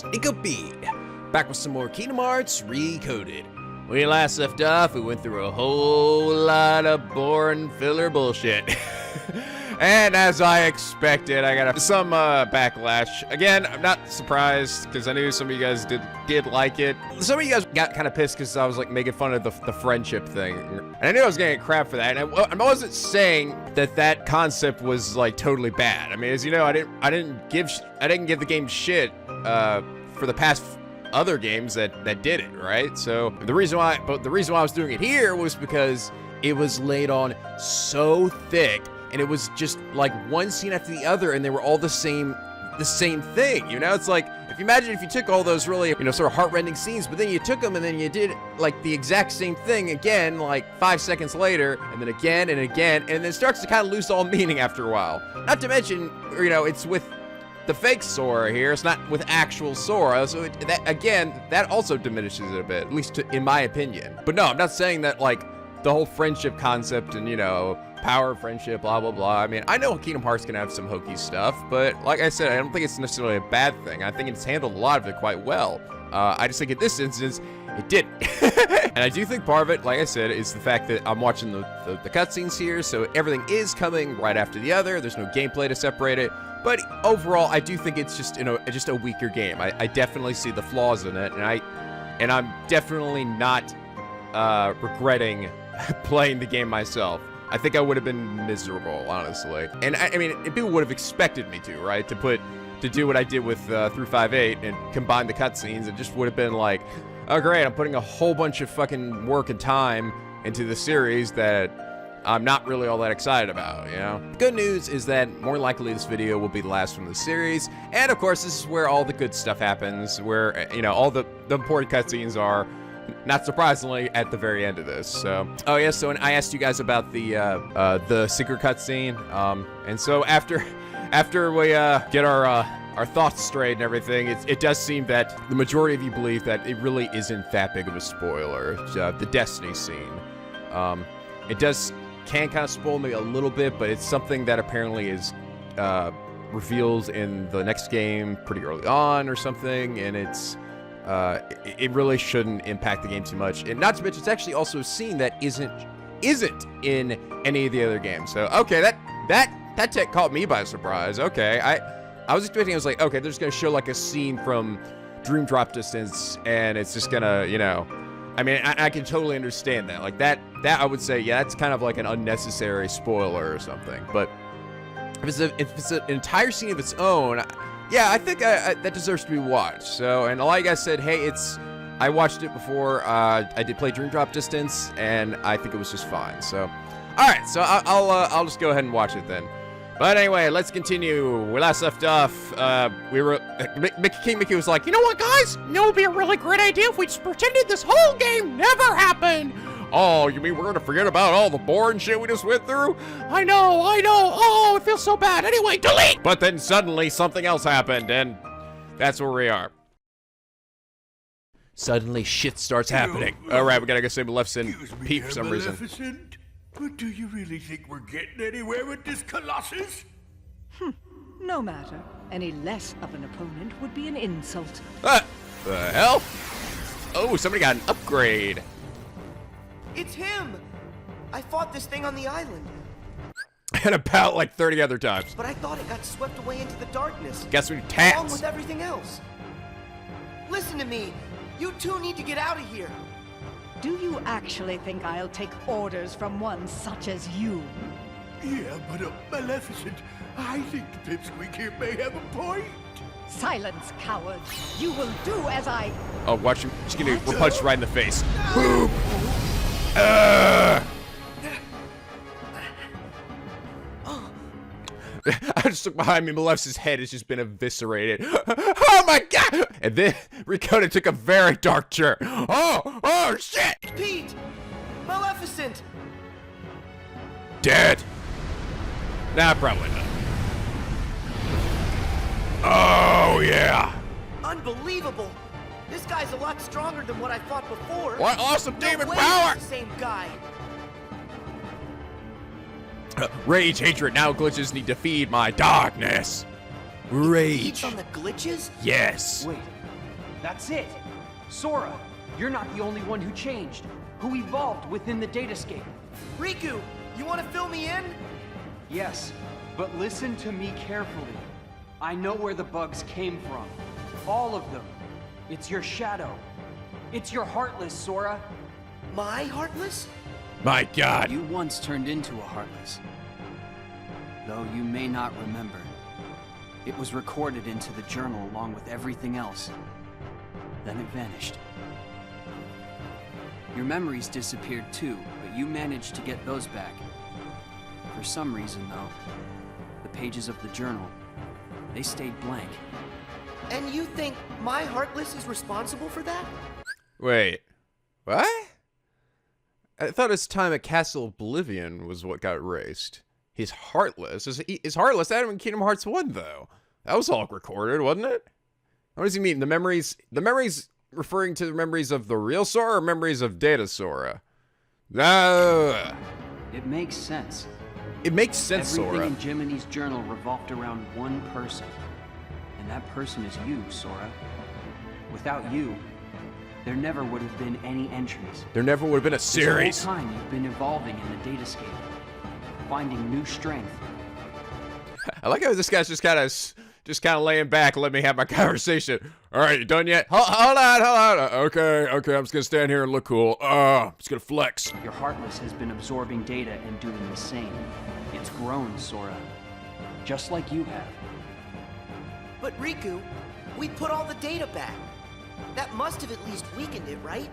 guys, NicoB, back with some more Kingdom Hearts Recoded. When we last left off, we went through a whole lot of boring filler bullshit. And as I expected, I got some backlash. Again, I'm not surprised, because I knew some of you guys did like it. Some of you guys got kind of pissed because I was like making fun of the friendship thing. And I knew I was getting crap for that. And I wasn't saying that concept was like totally bad. I mean, as you know, I didn't give the game shit for the past other games that did it, right? So the reason why I was doing it here was because it was laid on so thick. And it was just like one scene after the other, and they were all the same thing, you know? It's like, if you took all those really, you know, sort of heart-rending scenes, but then you took them and then you did like the exact same thing again, like 5 seconds later, and then again and again, and it starts to kind of lose all meaning after a while. Not to mention, you know, it's with the fake Sora here, it's not with actual Sora, so that also diminishes it a bit, at least in my opinion. But no, I'm not saying that, like, the whole friendship concept and, you know, power of friendship, blah, blah, blah. I mean, I know Kingdom Hearts can have some hokey stuff, but like I said, I don't think it's necessarily a bad thing. I think it's handled a lot of it quite well. I just think in this instance, it didn't. And I do think part of it, like I said, is the fact that I'm watching the cutscenes here, so everything is coming right after the other. There's no gameplay to separate it. But overall, I do think it's just, you know, just a weaker game. I definitely see the flaws in it, and I'm definitely not regretting playing the game myself. I think I would have been miserable, honestly. And I mean, people would have expected me to, right? To do what I did with through 5.8 and combine the cutscenes. It just would have been like, oh great, I'm putting a whole bunch of fucking work and time into the series that I'm not really all that excited about, you know? The good news is that more likely this video will be the last from the series. And of course, this is where all the good stuff happens, where, you know, all the important cutscenes are, not surprisingly, at the very end of this. So, oh yeah, so I asked you guys about the secret cutscene, and so after we get our thoughts straight and everything, it does seem that the majority of you believe that it really isn't that big of a spoiler. The Destiny scene, it can kind of spoil me a little bit, but it's something that apparently is reveals in the next game pretty early on or something, and it really shouldn't impact the game too much. And not to mention, it's actually also a scene that isn't in any of the other games. So, okay, that tech caught me by surprise. Okay, I was expecting, I was like, okay, they're just gonna show like a scene from Dream Drop Distance, and it's just gonna, you know, I mean, I can totally understand that. Like that I would say, yeah, that's kind of like an unnecessary spoiler or something. But if it's an entire scene of its own, yeah, I think that deserves to be watched. So, and a lot of you guys said, hey, I watched it before. I did play Dream Drop Distance, and I think it was just fine. So, all right, so I'll just go ahead and watch it then. But anyway, let's continue. We last left off. We were King Mickey was like, you know what, guys? You know, it would be a really great idea if we just pretended this whole game never happened. Oh, you mean we're gonna forget about all the boring shit we just went through? I know. Oh, it feels so bad. Anyway, delete! But then suddenly something else happened, and that's where we are. Suddenly shit starts happening. All right, we gotta go save Maleficent Pete for some reason. But do you really think we're getting anywhere with this Colossus? No matter. Any less of an opponent would be an insult. The hell? Oh, somebody got an upgrade. It's him! I fought this thing on the island. And about like 30 other times. But I thought it got swept away into the darkness. Guess we Along tats. with everything else. Listen to me. You two need to get out of here. Do you actually think I'll take orders from one such as you? Yeah, but Maleficent, I think the pipsqueak here may have a point. Silence, coward. You will do as I... Oh, watch him. She's gonna get punched right in the face. Boom. I just look behind me, Maleficent's head has just been eviscerated. Oh my god! And then Ricotta took a very dark turn. Oh shit! Pete! Maleficent! Dead. Nah, probably not. Oh yeah! Unbelievable! This guy's a lot stronger than what I fought before. What awesome demon No way power! He's the same guy. Rage, hatred, now glitches need to feed my darkness. Rage. Feeds on the glitches? Yes. Wait, That's it! Sora, you're not the only one who changed, who evolved within the datascape. Riku, you want to fill me in? Yes, but listen to me carefully. I know where the bugs came from. All of them. It's your shadow. It's your Heartless, Sora. My Heartless? My God. You once turned into a Heartless. Though you may not remember. It was recorded into the journal along with everything else. Then it vanished. Your memories disappeared too, but you managed to get those back. For some reason, though, the pages of the journal, they stayed blank. And you think my Heartless is responsible for that? Wait. What? I thought his time at Castle Oblivion was what got erased. He's Heartless. Is Heartless that in Kingdom Hearts 1, though? That was all recorded, wasn't it? What does he mean? The memories referring to the memories of the real Sora or memories of Data-Sora? No. It makes sense. It makes sense, Everything Sora. in Jiminy's journal revolved around one person. And that person is you, Sora. Without you, there never would have been any entries. There never would have been a series. This whole time you've been evolving in the datascape, finding new strength. I like how this guy's just kind of laying back, let me have my conversation. All right, you done yet? Hold on. Okay, I'm just gonna stand here and look cool. I'm just gonna flex. Your Heartless has been absorbing data and doing the same. It's grown, Sora. Just like you have. But Riku, we put all the data back. That must have at least weakened it, right?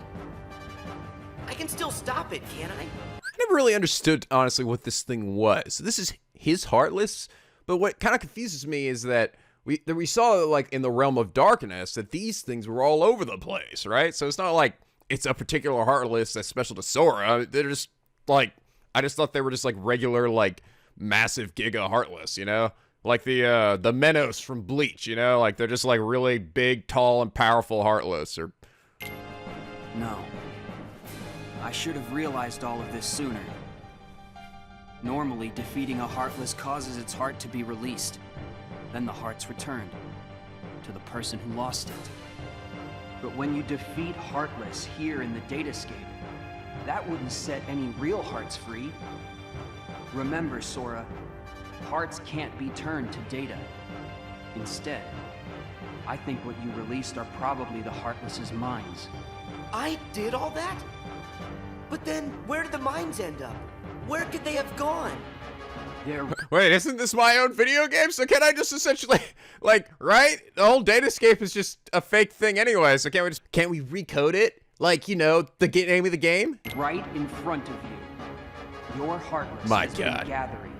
I can still stop it, can't I? I never really understood, honestly, what this thing was. So this is his Heartless, but what kind of confuses me is that we saw, like, in the realm of darkness, that these things were all over the place, right? So it's not like it's a particular Heartless that's special to Sora. They're just, like, I just thought they were just, like, regular, like, massive Giga Heartless, you know? Like the Menos from Bleach, you know? Like, they're just, like, really big, tall, and powerful Heartless, or... No. I should have realized all of this sooner. Normally, defeating a Heartless causes its heart to be released. Then the heart's returned to the person who lost it. But when you defeat Heartless here in the datascape, that wouldn't set any real hearts free. Remember, Sora, hearts can't be turned to data. Instead, I think what you released are probably the Heartless's minds. I did all that? But then, where did the mines end up? Where could they have gone? Wait, isn't this my own video game? So can I just essentially, like, right? The whole datascape is just a fake thing anyway, so can't we recode it? Like, you know, the name of the game? Right in front of you. Your Heartless My has God. been gathering,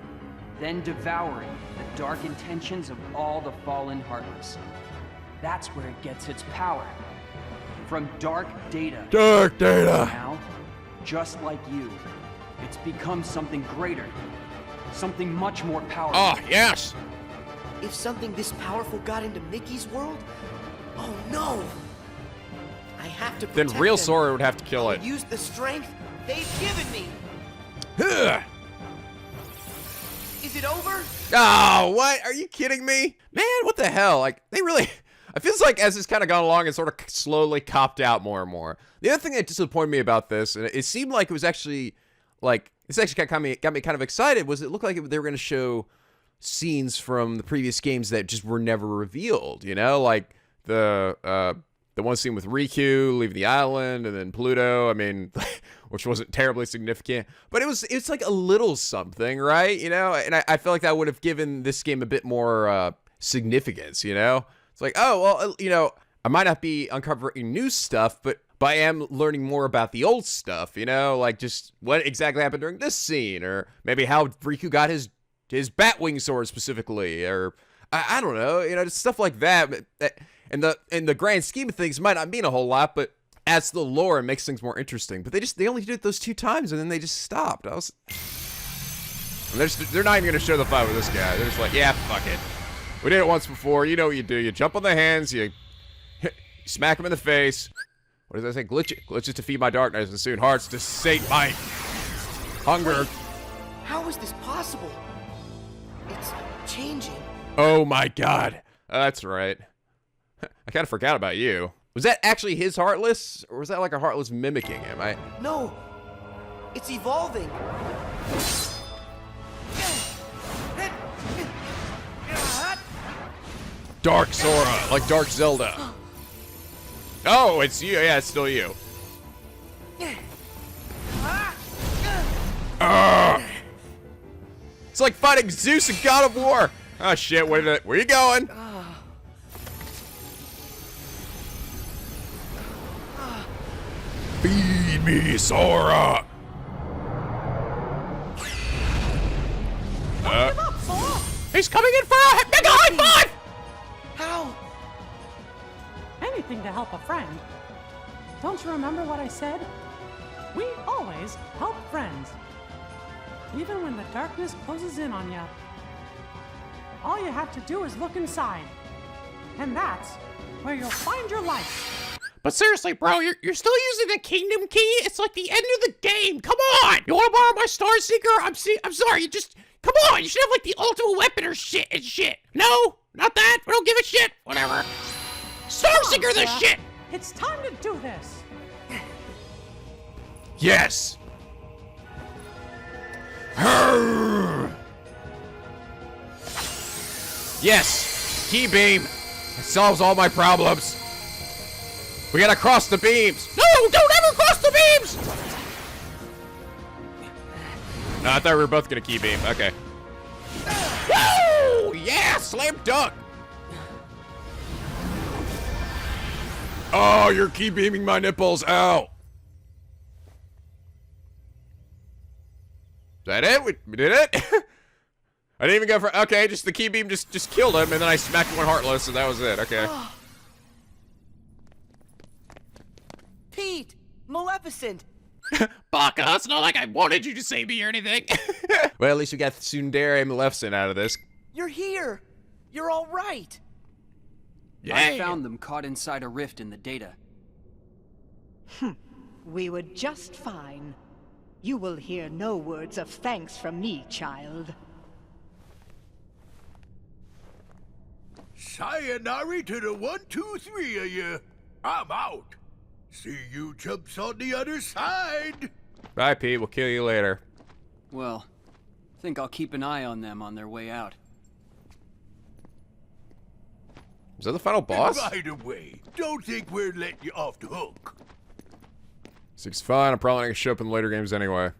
then devouring the dark intentions of all the fallen Heartless. That's where it gets its power. From dark data. Dark data! Now, just like you, it's become something greater. Something much more powerful. Oh, yes! If something this powerful got into Mickey's world? Oh no! I have to protect Then real them. Sora would have to kill it. I'll use the strength they've given me. Ugh. Is it over? Oh, what? Are you kidding me? Man, what the hell? Like, they really... It feels like as it's kind of gone along, it's sort of slowly copped out more and more. The other thing that disappointed me about this, and it seemed like it was actually, like, this actually got me kind of excited, was it looked like they were going to show scenes from the previous games that just were never revealed, you know? Like, the one scene with Riku leaving the island, and then Pluto, I mean, which wasn't terribly significant, but it's like a little something, right? You know? And I feel like that would have given this game a bit more significance, you know? It's like, oh, well, you know, I might not be uncovering new stuff, but I am learning more about the old stuff, you know? Like, just what exactly happened during this scene, or maybe how Riku got his Batwing sword specifically, or I don't know, you know, just stuff like that. In the grand scheme of things, might not mean a whole lot, but adds to the lore and makes things more interesting. But they only did it those 2 times, and then they just stopped. They're not even gonna show the fight with this guy. They're just like, yeah, fuck it. We did it once before. You know what you do. You jump on the hands. You smack him in the face. What does I say? Glitches to feed my darkness, and soon hearts to sate my hunger. Wait, how is this possible? It's changing. Oh my God. That's right. I kind of forgot about you. Was that actually his Heartless? Or was that like a Heartless mimicking him? No, it's evolving. Dark Sora, like Dark Zelda. Oh, it's you. Yeah, it's still you. It's like fighting Zeus and God of War. Oh shit, where you going? Feed me, Sora. Give up, Sora! He's coming in for a mega high five! How? Anything to help a friend. Don't you remember what I said? We always help friends. Even when the darkness closes in on you. All you have to do is look inside. And that's where you'll find your life. But seriously, bro, you're still using the kingdom key? It's like the end of the game. Come on! You wanna borrow my Star Seeker? I'm sorry, you just... Come on, you should have like the ultimate weapon or shit. No, not that. We don't give a shit. Whatever. Star Seeker this Sora. shit! It's time to do this. Yes! Yes! Key beam! It solves all my problems. We gotta cross the beams. No! Don't ever cross the beams! No, I thought we were both gonna key beam. Okay. Woo! Yeah! Slam dunk! Oh, you're key beaming my nipples. Ow! Is that it? We did it? I didn't even go for... Okay, just the key beam just killed him, and then I smacked one Heartless, and that was it. Okay. Pete! Maleficent! Baka, it's not like I wanted you to save me or anything. Well, at least we got Tsundere and Maleficent out of this. You're here! You're all right! I found them caught inside a rift in the data. We were just fine. You will hear no words of thanks from me, child. Sayonara to the 1, 2, 3 of you. I'm out. See you chumps on the other side. Bye, Pete. We'll kill you later. Well, think I'll keep an eye on them on their way out. Is that the final boss? And by the way, don't think we're letting you off the hook. 6 fine. I'm probably not gonna show up in later games anyway.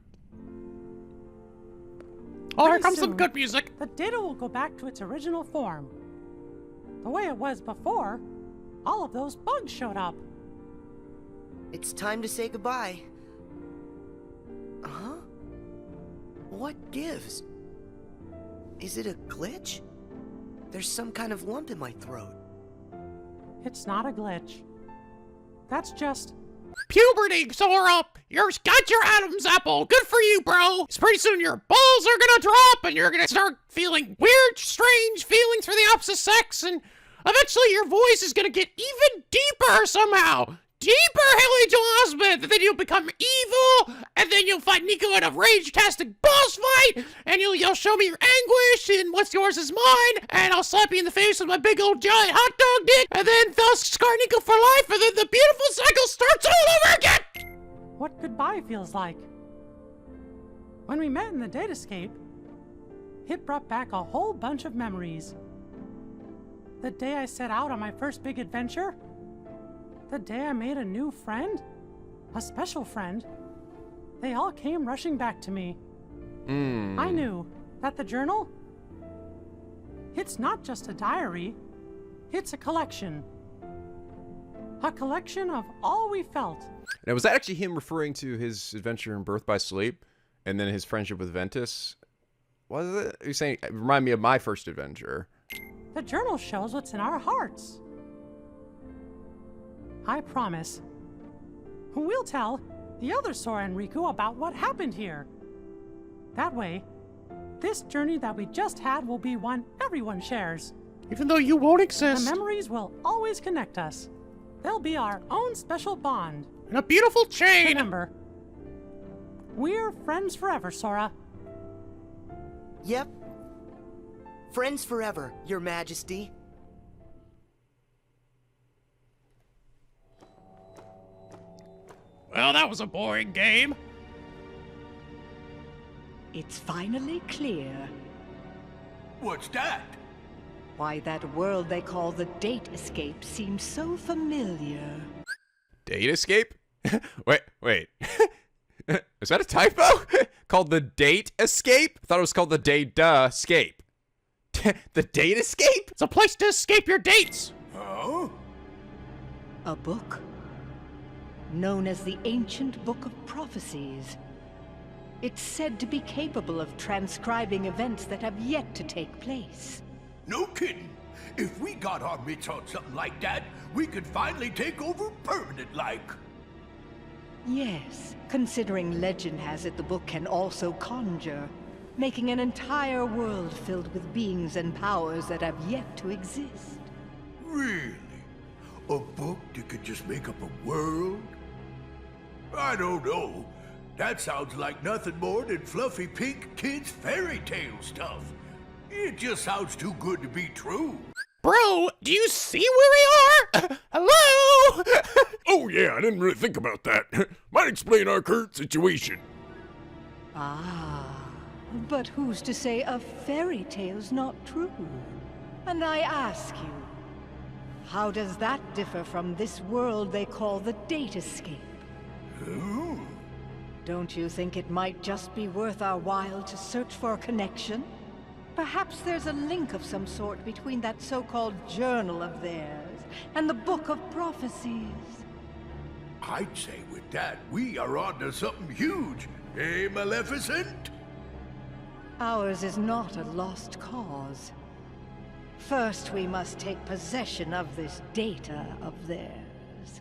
Oh, here comes some good music. The data will go back to its original form. The way it was before, all of those bugs showed up. It's time to say goodbye. Huh? What gives? Is it a glitch? There's some kind of lump in my throat. It's not a glitch. That's just... Puberty, Sora! You've got your Adam's apple. Good for you, bro. Pretty soon your balls are gonna drop and you're gonna start feeling weird, strange feelings for the opposite sex, and eventually your voice is gonna get even deeper somehow. Deeper, Haley Joel Osment, and then you'll become evil, and then you'll fight Nico in a rage-tastic boss fight, and you'll show me your anguish, and what's yours is mine, and I'll slap you in the face with my big old giant hot dog dick, and then thus scar Nico for life, and then the beautiful cycle starts all over again! what goodbye feels like. When we met in the datascape, it brought back a whole bunch of memories. The day I set out on my first big adventure, the day I made a new friend, a special friend, they all came rushing back to me. I knew that the journal, it's not just a diary, it's a collection. A collection of all we felt. Now, was that actually him referring to his adventure in Birth by Sleep, and then his friendship with Ventus? Was it? You're saying, remind me of my first adventure. The journal shows what's in our hearts. I promise. We'll tell the other Sora and Riku about what happened here. That way, this journey that we just had will be one everyone shares. Even though you won't The exist. memories will always connect us. They'll be our own special bond. And a beautiful chain. Remember, we're friends forever, Sora. Yep. Friends forever, Your Majesty. Well, that was a boring game. It's finally clear What's that? why that world they call the Data-Scape seems so familiar. Datascape? wait. Is that a typo? Called the Date Escape? I thought it was called the Data-Scape. The Datascape? It's a place to escape your dates. Huh? A book known as the Ancient Book of Prophecies. It's said to be capable of transcribing events that have yet to take place. No kidding. If we got our mitts on something like that, we could finally take over permanent-like. Yes, considering legend has it the book can also conjure, making an entire world filled with beings and powers that have yet to exist. Really? A book that could just make up a world? I don't know. That sounds like nothing more than fluffy pink kids' fairy tale stuff. It just sounds too good to be true. Bro, do you see where we are? Hello? Oh yeah, I didn't really think about that. Might explain our current situation. Ah, but who's to say a fairy tale's not true? And I ask you, how does that differ from this world they call the Datascape? Oh. Don't you think it might just be worth our while to search for a connection? Perhaps there's a link of some sort between that so-called journal of theirs and the Book of Prophecies. I'd say with that, we are onto something huge. Eh, Maleficent? Ours is not a lost cause. First, we must take possession of this data of theirs.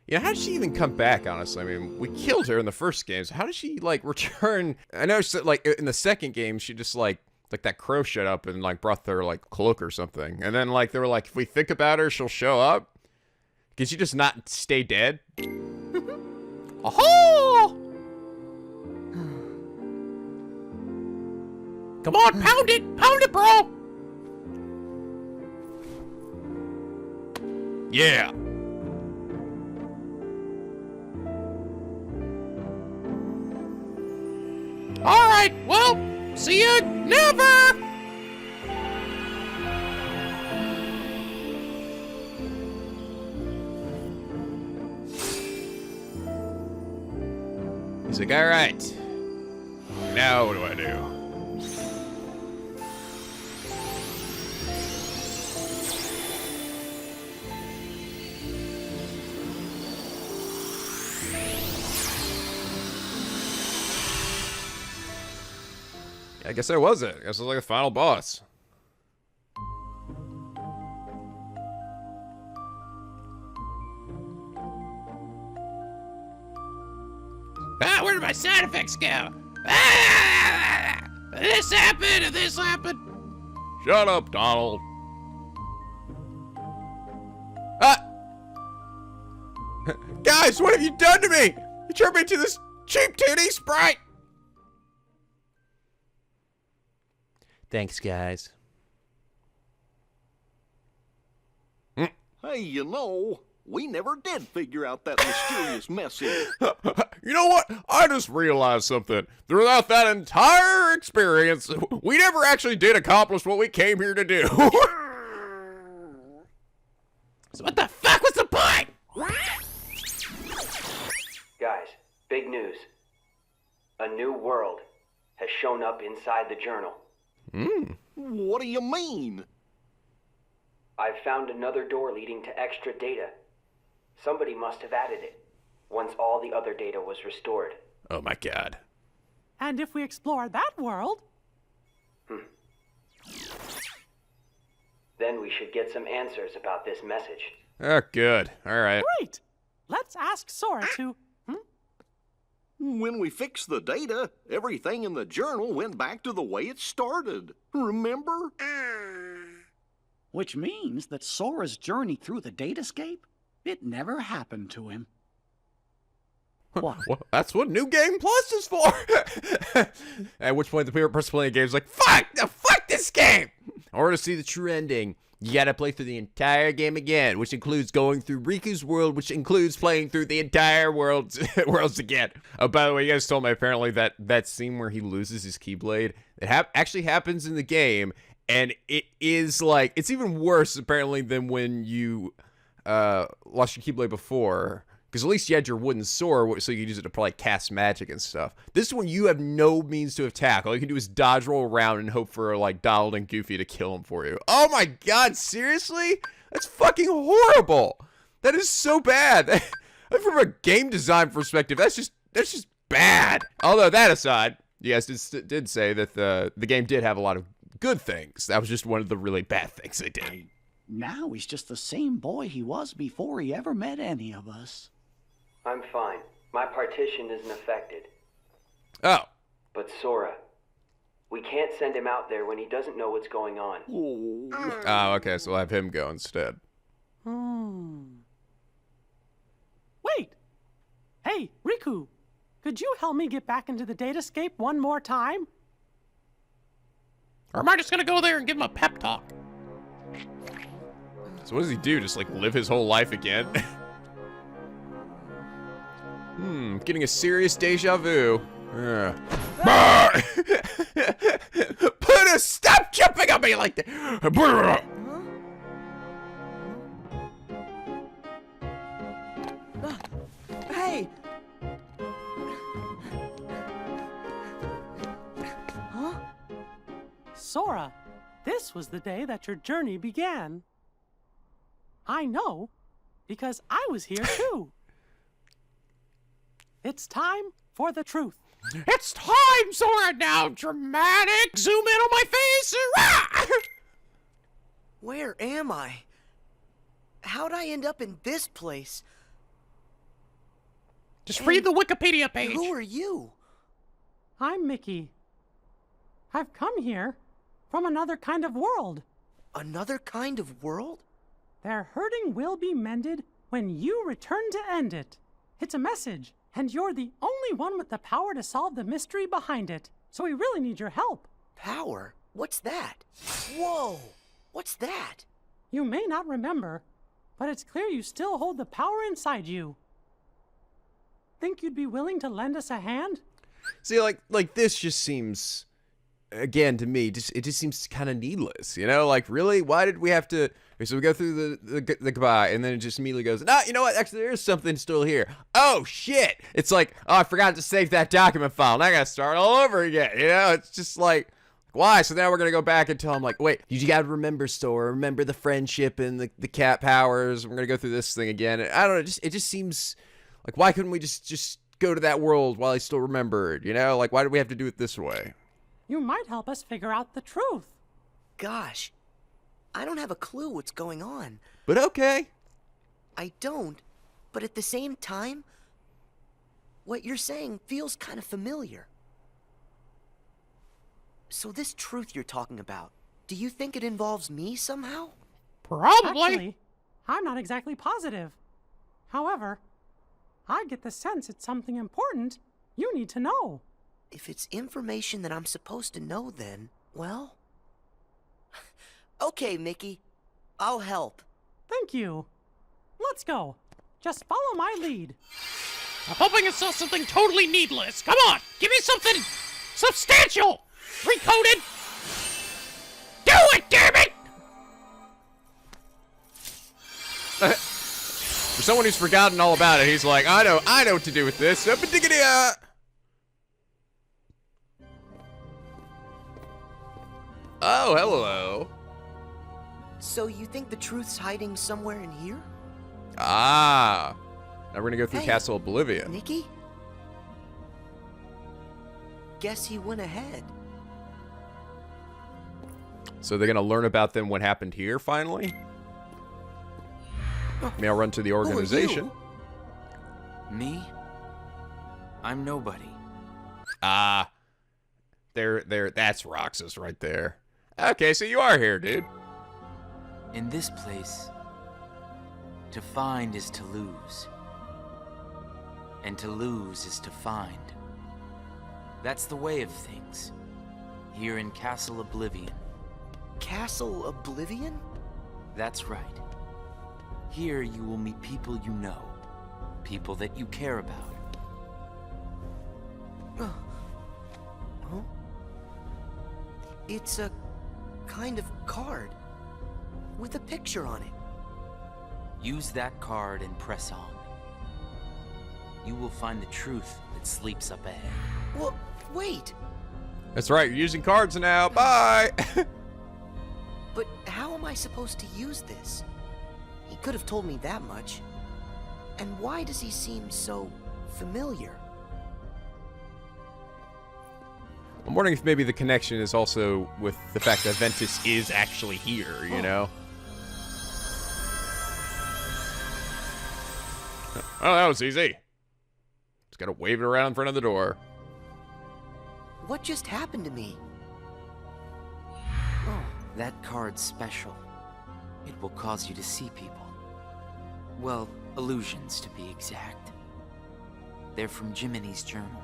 Yeah, how did she even come back, honestly? I mean, we killed her in the first game, so how did she, like, return? I know, like, in the second game, she just, like that crow showed up and, like, brought their, like, cloak or something. And then, like, they were like, if we think about her, she'll show up. Can she just not stay dead? Oh! Come on, pound it, bro! Yeah. Alright, well, see you never! He's like, alright. Now what do I do? I guess that was it. I guess it was like a final boss. Ah, where did my side effects go? Ah! This happened and this happened. Shut up, Donald. Ah! Guys, what have you done to me? You turned me into this cheap 2D sprite. Thanks, guys. Hey, you know, we never did figure out that mysterious message. You know what? I just realized something. Throughout that entire experience, we never actually did accomplish what we came here to do. So what the fuck was the point? Guys, big news. A new world has shown up inside the journal. What do you mean? I've found another door leading to extra data. Somebody must have added it, once all the other data was restored. Oh my god. And if we explore that world... Then we should get some answers about this message. Oh, good. Alright. Great! Let's ask Sora to... When we fixed the data, everything in the journal went back to the way it started. Remember? Which means that Sora's journey through the Datascape, it never happened to him. What? Well, that's what New Game Plus is for. At which point the person playing the game is like, fuck this game. In order to see the true ending, you gotta play through the entire game again, which includes going through Riku's world, which includes playing through the entire worlds again. Oh, by the way, you guys told me apparently that scene where he loses his Keyblade, it actually happens in the game, and it is like, it's even worse apparently than when you lost your Keyblade before. Because at least you had your wooden sword, so you could use it to probably cast magic and stuff. This one, you have no means to attack. All you can do is dodge roll around and hope for, like, Donald and Goofy to kill him for you. Oh my god, seriously? That's fucking horrible. That is so bad. From a game design perspective, that's just bad. Although, that aside, you guys did say that the game did have a lot of good things. That was just one of the really bad things they did. Now he's just the same boy he was before he ever met any of us. I'm fine. My partition isn't affected. Oh. But Sora, we can't send him out there when he doesn't know what's going on. Oh, okay, so we'll have him go instead. Wait! Hey, Riku! Could you help me get back into the datascape one more time? Or am I just gonna go there and give him a pep talk? So what does he do? Just, like, live his whole life again? Getting a serious deja vu. Stop jumping on me like that! Hey! Huh? Sora, this was the day that your journey began. I know, because I was here too. It's time for the truth. It's time, Sora, now! Dramatic! Zoom in on my face! Rah! Where am I? How'd I end up in this place? Just read the Wikipedia page. Who are you? I'm Mickey. I've come here from another kind of world. Another kind of world? Their hurting will be mended when you return to end it. It's a message, and you're the only one with the power to solve the mystery behind it. So we really need your help. Power? What's that? Whoa! What's that? You may not remember, but it's clear you still hold the power inside you. Think you'd be willing to lend us a hand? See, like this just seems, again, to me, it just seems kind of needless, you know? Like, really? Why did we have to... Okay, so we go through the goodbye, and then it just immediately goes, you know what? Actually, there is something still here. Oh, shit! It's like, oh, I forgot to save that document file. Now I gotta start all over again, you know? It's just like, why? So now we're gonna go back and tell him, like, wait, you gotta remember, Sora. Remember the friendship and the cat powers. We're gonna go through this thing again. And I don't know, it just seems... Like, why couldn't we just go to that world while he still remembered, you know? Like, why did we have to do it this way? You might help us figure out the truth. Gosh, I don't have a clue what's going on. But okay. I don't, but at the same time, what you're saying feels kind of familiar. So this truth you're talking about, do you think it involves me somehow? Probably. Actually, I'm not exactly positive. However, I get the sense it's something important you need to know. If it's information that I'm supposed to know, then, well... Okay, Mickey. I'll help. Thank you. Let's go. Just follow my lead. I'm hoping it's not something totally needless. Come on, give me something substantial. Recoded. Do it, damn it! For someone who's forgotten all about it, he's like, I know what to do with this. Oh, hello. So you think the truth's hiding somewhere in here? Ah. Now we're gonna go through Hey, Castle Oblivion. Mickey? Guess he went ahead. So they're gonna learn about them what happened here, finally? May I run to the organization? Me? I'm nobody. Ah. That's Roxas right there. Okay, so you are here, dude. In this place, to find is to lose. And to lose is to find. That's the way of things. Here in Castle Oblivion. Castle Oblivion? That's right. Here you will meet people you know. People that you care about. Huh? It's a kind of card with a picture on it. Use that card and press on. You will find the truth that sleeps up ahead. Well, wait. That's right, you're using cards now. Bye. But how am I supposed to use this? He could have told me that much. And why does he seem so familiar? I'm wondering if maybe the connection is also with the fact that Ventus is actually here, you know? Oh, that was easy. Just gotta wave it around in front of the door. What just happened to me? Oh, that card's special. It will cause you to see people. Well, illusions to be exact. They're from Jiminy's journal.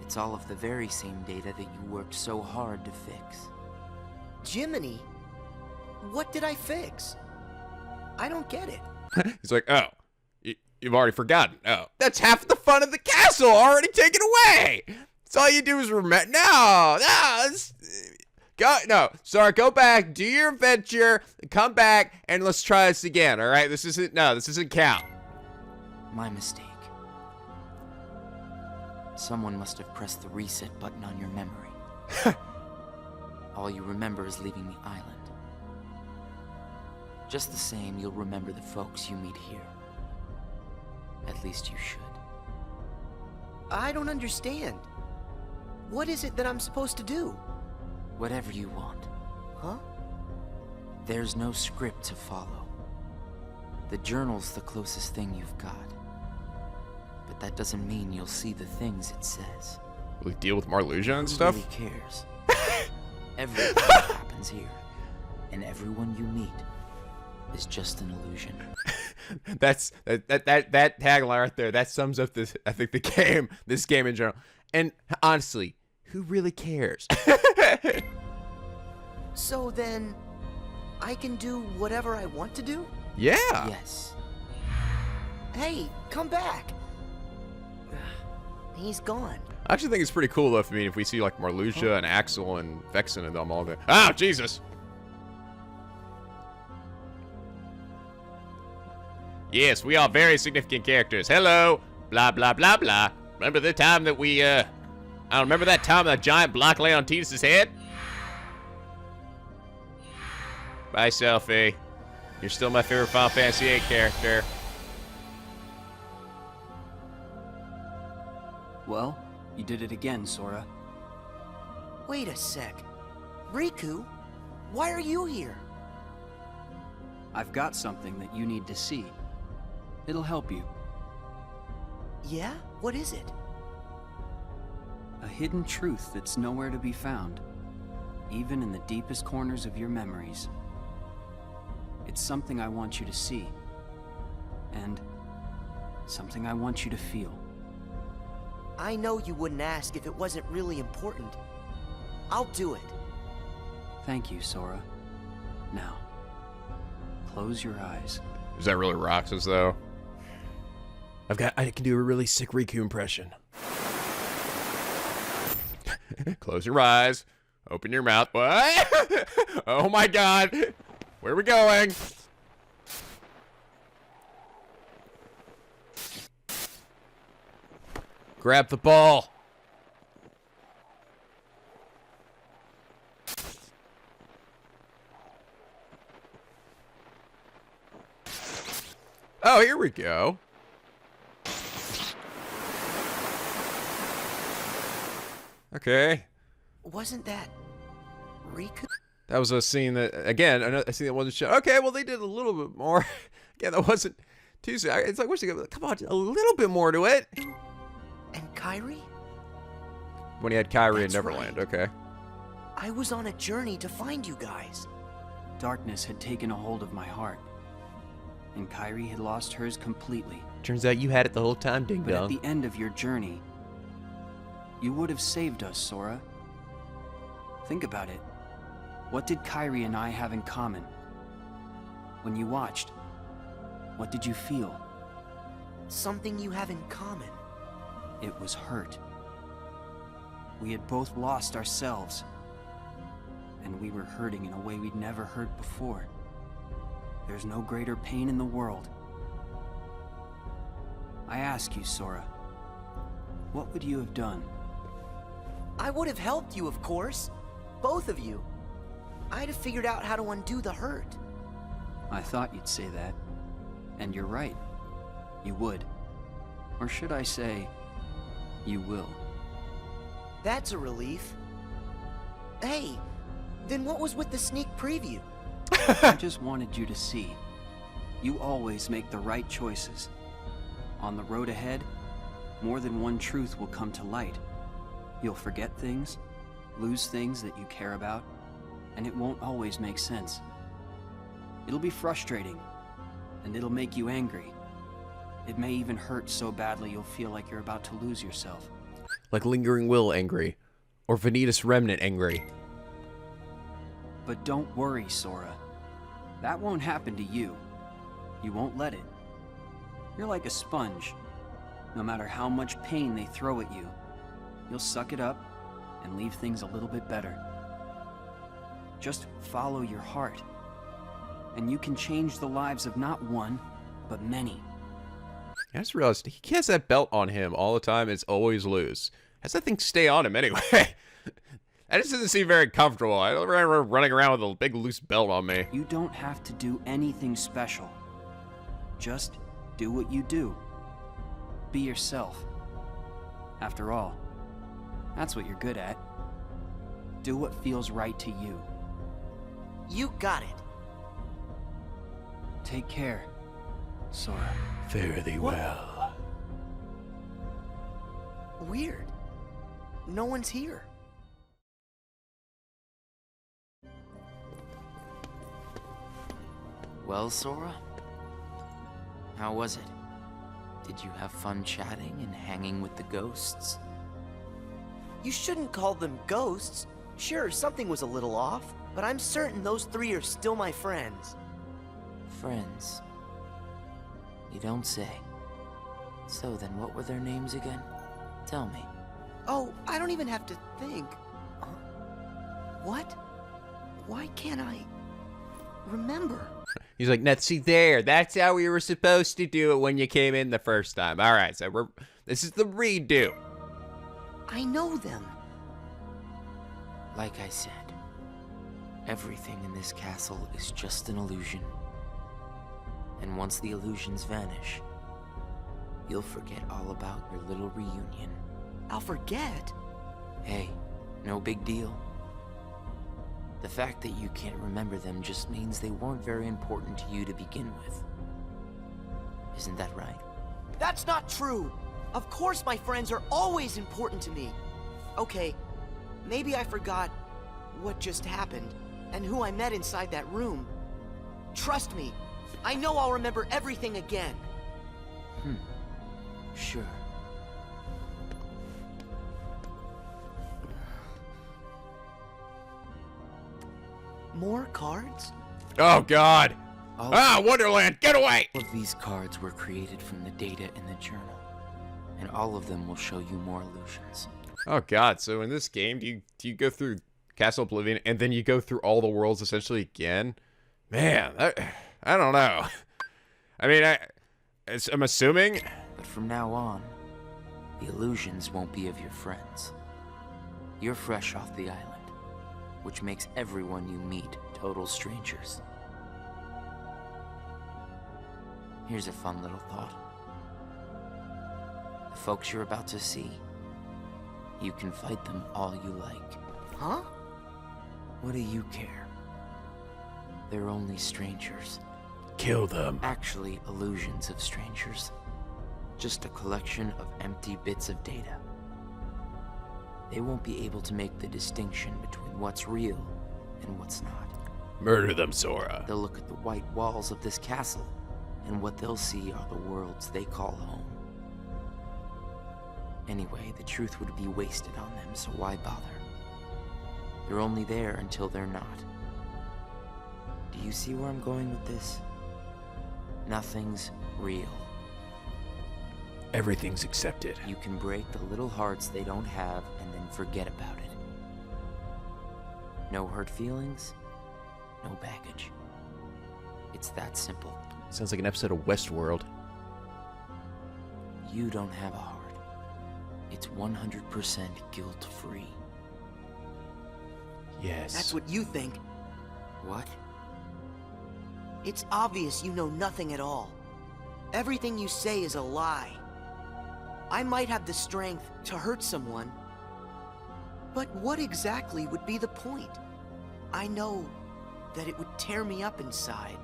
It's all of the very same data that you worked so hard to fix. Jiminy? What did I fix? I don't get it. He's like, oh, you've already forgotten. Oh, that's half the fun of the castle already taken away. That's all you do is remember. No, sorry, go back, do your adventure, come back, and let's try this again, all right? This isn't count. My mistake. Someone must have pressed the reset button on your memory. All you remember is leaving the island. Just the same, you'll remember the folks you meet here. At least you should. I don't understand. What is it that I'm supposed to do? Whatever you want. Huh? There's no script to follow. The journal's the closest thing you've got. But that doesn't mean you'll see the things it says. Will we deal with Marlusia and Who stuff? really cares? Everything that happens here, and everyone you meet, is just an illusion. that tagline right there, that sums up this, I think, this game in general. And honestly, who really cares? So then, I can do whatever I want to do? Yeah. Yes. Hey, come back. He's gone. I actually think it's pretty cool, though, if we see, like, Marlusia and Axel and Vexen and them all there. Oh, Jesus! Yes, we are very significant characters. Hello! Blah, blah, blah, blah. Remember the time that we, I don't remember that time that giant block lay on Tidus' head? Bye, Selfie. You're still my favorite Final Fantasy VIII character. Well, you did it again, Sora. Wait a sec. Riku, why are you here? I've got something that you need to see. It'll help you. Yeah? What is it? A hidden truth that's nowhere to be found, even in the deepest corners of your memories. It's something I want you to see, and something I want you to feel. I know you wouldn't ask if it wasn't really important. I'll do it. Thank you, Sora. Now, close your eyes. Is that really Roxas, though? I can do a really sick Riku impression. Close your eyes. Open your mouth. What? Oh my god. Where are we going? Grab the ball. Oh, here we go. Okay. Wasn't that Riku? That was a scene that, again, a scene that wasn't shown. Okay, well, they did a little bit more. Again, that wasn't too soon. It's like, come on, a little bit more to it. And Kairi? When he had Kairi in That's Neverland, right. okay. I was on a journey to find you guys. Darkness had taken a hold of my heart, and Kairi had lost hers completely. Turns out you had it the whole time, Ding But at Dong. the end of your journey, you would have saved us, Sora. Think about it. What did Kairi and I have in common? When you watched, what did you feel? Something you have in common. It was hurt. We had both lost ourselves. And we were hurting in a way we'd never hurt before. There's no greater pain in the world. I ask you, Sora, what would you have done? I would have helped you, of course. Both of you. I'd have figured out how to undo the hurt. I thought you'd say that. And you're right. You would. Or should I say, you will. That's a relief. Hey, then what was with the sneak preview? I just wanted you to see. You always make the right choices. On the road ahead, more than one truth will come to light. You'll forget things, lose things that you care about, and it won't always make sense. It'll be frustrating, and it'll make you angry. It may even hurt so badly you'll feel like you're about to lose yourself. Like Lingering Will angry. Or Vanitas Remnant angry. But don't worry, Sora. That won't happen to you. You won't let it. You're like a sponge. No matter how much pain they throw at you, you'll suck it up and leave things a little bit better. Just follow your heart. And you can change the lives of not one, but many. I just realized he has that belt on him all the time. It's always loose. How's that thing stay on him anyway? That just doesn't seem very comfortable. I don't remember running around with a big loose belt on me. You don't have to do anything special. Just do what you do. Be yourself. After all, that's what you're good at. Do what feels right to you. You got it. Take care, Sora. Fare thee well. Weird. No one's here. Well, Sora? How was it? Did you have fun chatting and hanging with the ghosts? You shouldn't call them ghosts. Sure, something was a little off, but I'm certain those three are still my friends. Friends? You don't say. So then what were their names again? Tell me. Oh, I don't even have to think. What? Why can't I remember? He's like, now see there, that's how we were supposed to do it when you came in the first time. All right, so this is the redo. I know them. Like I said, everything in this castle is just an illusion. And once the illusions vanish, you'll forget all about your little reunion. I'll forget? Hey, no big deal. The fact that you can't remember them just means they weren't very important to you to begin with. Isn't that right? That's not true! Of course my friends are always important to me. Okay, maybe I forgot what just happened and who I met inside that room. Trust me, I know I'll remember everything again. Sure. More cards? Oh, God. Wonderland, get away! All of these cards were created from the data in the journal, and all of them will show you more illusions. Oh, God. So in this game, do you go through Castle Oblivion and then you go through all the worlds essentially again? Man, I don't know. I mean, I'm assuming. But from now on, the illusions won't be of your friends. You're fresh off the island, which makes everyone you meet total strangers. Here's a fun little thought. The folks you're about to see, you can fight them all you like. Huh? What do you care? They're only strangers. Kill them. Actually, illusions of strangers. Just a collection of empty bits of data. They won't be able to make the distinction between what's real and what's not. Murder them, Sora. They'll look at the white walls of this castle, and what they'll see are the worlds they call home. Anyway, the truth would be wasted on them, so why bother? They're only there until they're not. Do you see where I'm going with this? Nothing's real. Everything's accepted. You can break the little hearts they don't have and then forget about it. No hurt feelings, no baggage. It's that simple. Sounds like an episode of Westworld. You don't have a heart. It's 100% guilt-free. Yes. That's what you think. What? It's obvious you know nothing at all. Everything you say is a lie. I might have the strength to hurt someone, but what exactly would be the point? I know that it would tear me up inside.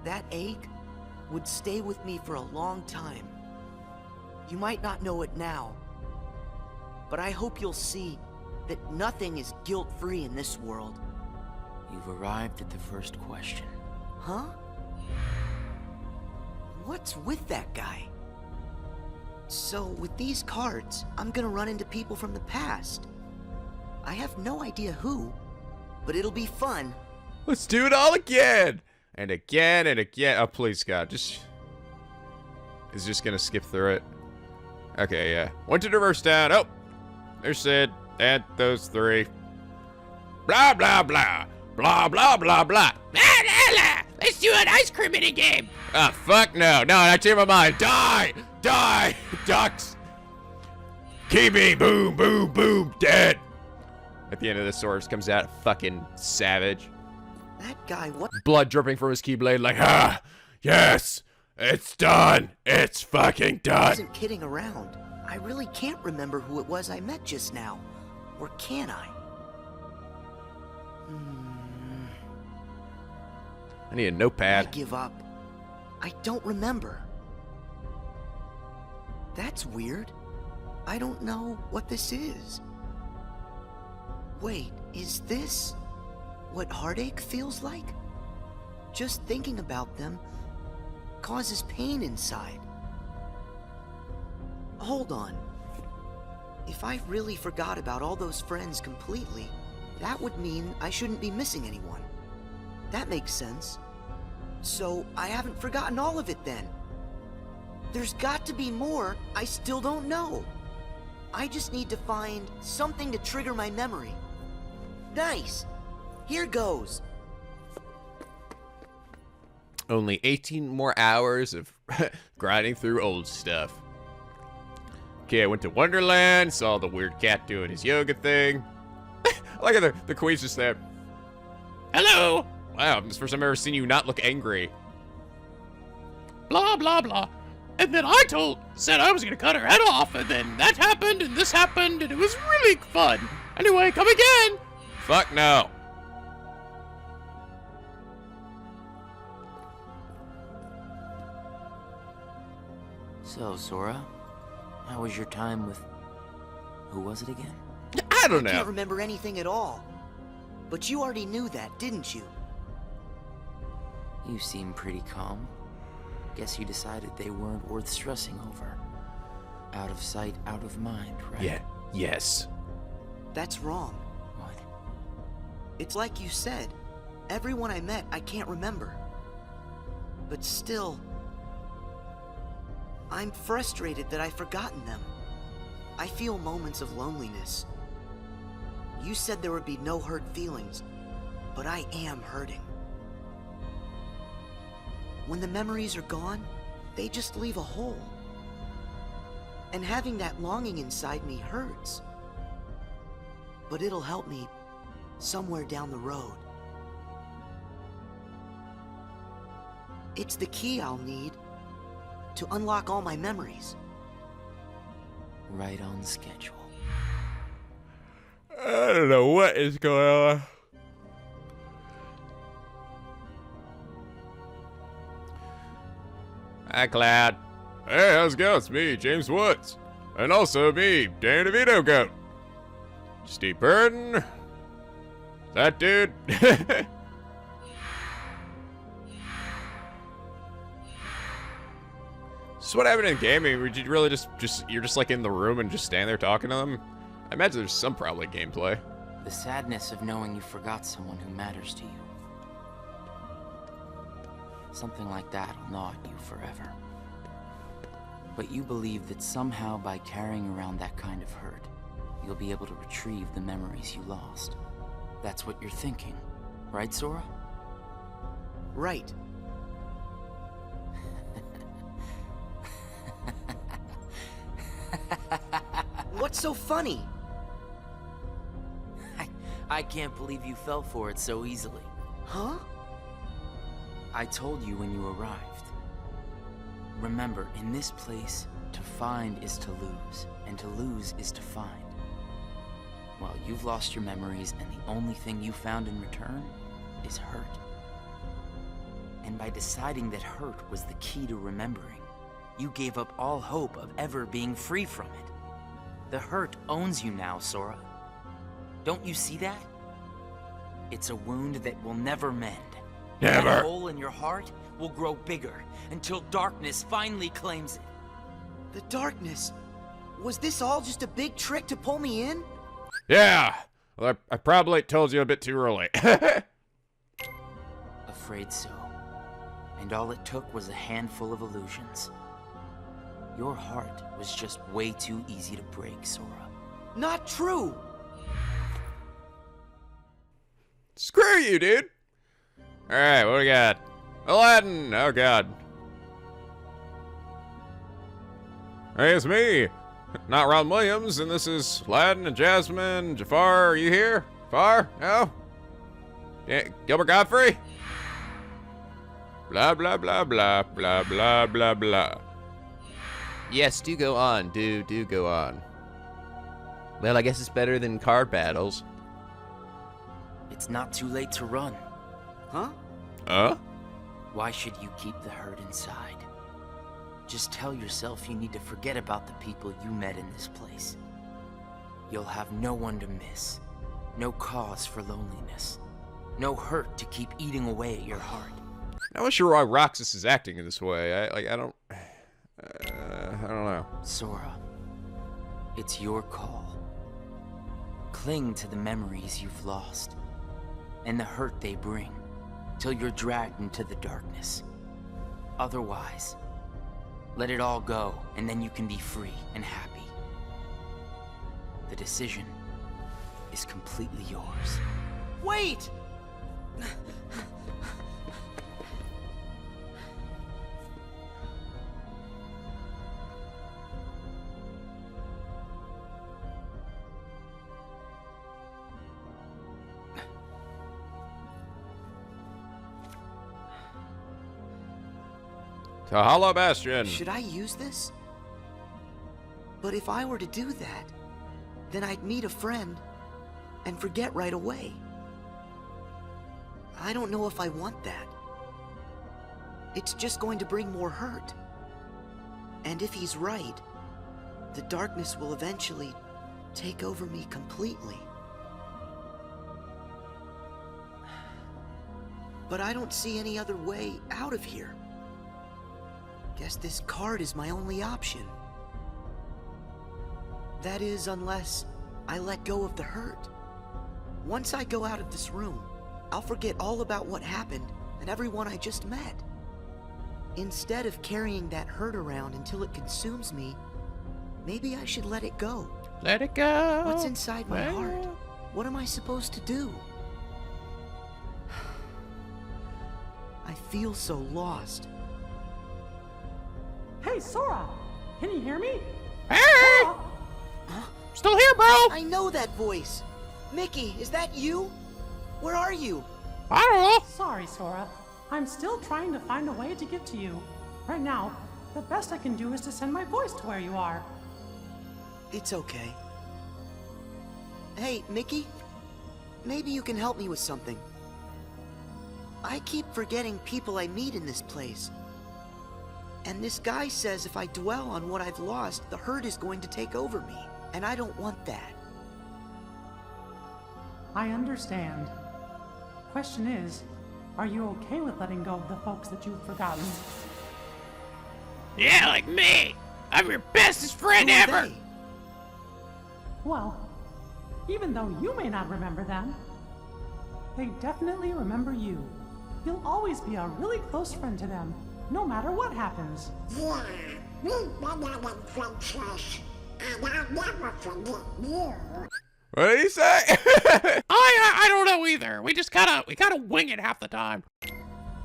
That ache would stay with me for a long time. You might not know it now, but I hope you'll see that nothing is guilt-free in this world. You've arrived at the first question. Huh? What's with that guy? So, with these cards, I'm gonna run into people from the past. I have no idea who, but it'll be fun. Let's do it all again! And again and again. Oh, please, God. Is just gonna skip through it. Okay, yeah. Went to the reverse down. Oh! There's Sid. And those three. Blah, blah, blah. Blah, blah, blah, blah. Let's do an ice cream mini game. Ah, fuck no. No, I changed my mind. Die! Die! Ducks! Kibi! Boom, boom, boom. Dead! At the end of the sword comes out fucking savage. That guy, what? Blood dripping from his keyblade like, ah! Yes! It's done! It's fucking I done! wasn't kidding around. I really can't remember who it was I met just now. Or can I? I need a I notepad. give up. I don't remember. That's weird. I don't know what this is. Wait, is this what heartache feels like? Just thinking about them causes pain inside. Hold on. If I really forgot about all those friends completely, that would mean I shouldn't be missing anyone. That makes sense. So I haven't forgotten all of it then. There's got to be more I still don't know. I just need to find something to trigger my memory. Nice. Here goes. Only 18 more hours of grinding through old stuff. Okay, I went to Wonderland, saw the weird cat doing his yoga thing. Look at the queen's just there. Hello. Wow, this is the first time I've ever seen you not look angry. Blah, blah, blah. And then I said I was gonna cut her head off, and then that happened, and this happened, and it was really fun. Anyway, come again. Fuck no. So, Sora, how was your time with... who was it again? I don't I can't know. remember anything at all. But you already knew that, didn't you? You seem pretty calm. Guess you decided they weren't worth stressing over. Out of sight, out of mind, right? Yeah. Yes. That's wrong. What? It's like you said. Everyone I met, I can't remember. But still, I'm frustrated that I've forgotten them. I feel moments of loneliness. You said there would be no hurt feelings, but I am hurting. When the memories are gone, they just leave a hole. And having that longing inside me hurts. But it'll help me somewhere down the road. It's the key I'll need to unlock all my memories. Right on schedule. I don't know what is going on. Hi, Cloud. Hey, how's it going? It's me, James Woods. And also me, Dan DeVito Goat. Steve Burton. That dude. So what happened in gaming? Would you really you're just like in the room and just stand there talking to them? I imagine there's some probably gameplay. The sadness of knowing you forgot someone who matters to you. something like that'll gnaw at you forever. But you believe that somehow by carrying around that kind of hurt, you'll be able to retrieve the memories you lost. That's what you're thinking, right, Sora? Right. What's so funny? I can't believe you fell for it so easily. Huh? I told you when you arrived. Remember, in this place, to find is to lose, and to lose is to find. Well, you've lost your memories, and the only thing you found in return is hurt. And by deciding that hurt was the key to remembering, you gave up all hope of ever being free from it. The hurt owns you now, Sora. Don't you see that? It's a wound that will never mend. Never. That hole in your heart will grow bigger until darkness finally claims it. The darkness. Was this all just a big trick to pull me in? Yeah. Well, I probably told you a bit too early. Afraid so. And all it took was a handful of illusions. Your heart was just way too easy to break, Sora. Not true! Screw you, dude. All right, what do we got? Aladdin. Oh God. Hey, it's me, not Ron Williams, and this is Aladdin and Jasmine. Jafar, are you here? Jafar? No? Yeah, Gilbert Godfrey? Blah, blah, blah, blah, blah, blah, blah, blah. Yes, do go on. Do go on. Well, I guess it's better than card battles. It's not too late to run. Huh? Huh? Why should you keep the hurt inside? Just tell yourself you need to forget about the people you met in this place. You'll have no one to miss. No cause for loneliness. No hurt to keep eating away at your heart. I'm not sure why Roxas is acting in this way. I don't know. Sora, it's your call. Cling to the memories you've lost, and the hurt they bring, till you're dragged into the darkness. Otherwise, let it all go, and then you can be free and happy. The decision is completely yours. Wait! Tahala Bastion. Should I use this? But if I were to do that, then I'd meet a friend and forget right away. I don't know if I want that. It's just going to bring more hurt. And if he's right, the darkness will eventually take over me completely. But I don't see any other way out of here. Guess this card is my only option. That is, unless I let go of the hurt. Once I go out of this room, I'll forget all about what happened and everyone I just met. Instead of carrying that hurt around until it consumes me, maybe I should let it go. Let it go. What's inside my heart? What am I supposed to do? I feel so lost. Hey, Sora! Can you hear me? Hey! Sora? Still here, bro! I know that voice. Mickey, is that you? Where are you? I don't know. Sorry, Sora. I'm still trying to find a way to get to you. Right now, the best I can do is to send my voice to where you are. It's okay. Hey, Mickey? Maybe you can help me with something. I keep forgetting people I meet in this place. And this guy says if I dwell on what I've lost, the hurt is going to take over me. And I don't want that. I understand. Question is, are you okay with letting go of the folks that you've forgotten? Yeah, like me. I'm your bestest friend Who are ever. they? Well, even though you may not remember them, they definitely remember you. you'll always be a really close friend to them, no matter what happens. Yeah, we better than friendship, and I'll never forget you. What did he say? I don't know either. We gotta wing it half the time.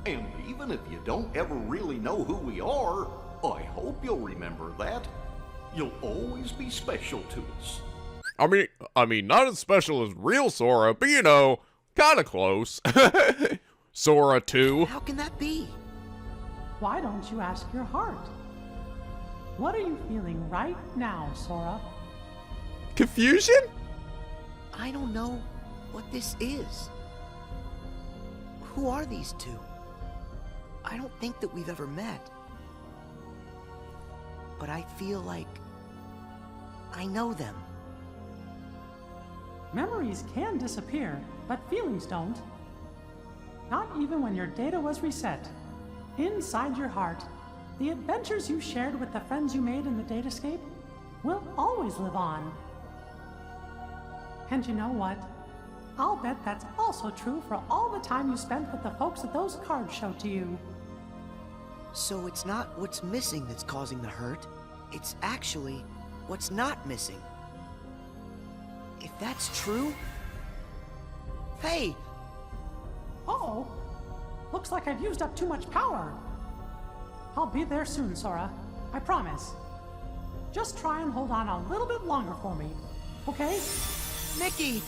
And even if you don't ever really know who we are, I hope you'll remember that. You'll always be special to us. I mean, not as special as real Sora, but you know, kinda close. Sora 2. How can that be? Why don't you ask your heart? What are you feeling right now, Sora? Confusion? I don't know what this is. Who are these two? I don't think that we've ever met. But I feel like I know them. Memories can disappear, but feelings don't. Not even when your data was reset. Inside your heart, the adventures you shared with the friends you made in the datascape will always live on. And you know what? I'll bet that's also true for all the time you spent with the folks that those cards show to you. So it's not what's missing that's causing the hurt. It's actually what's not missing. If that's true... Hey! Uh-oh. Looks like I've used up too much power. I'll be there soon, Sora. I promise. Just try and hold on a little bit longer for me, okay? Mickey!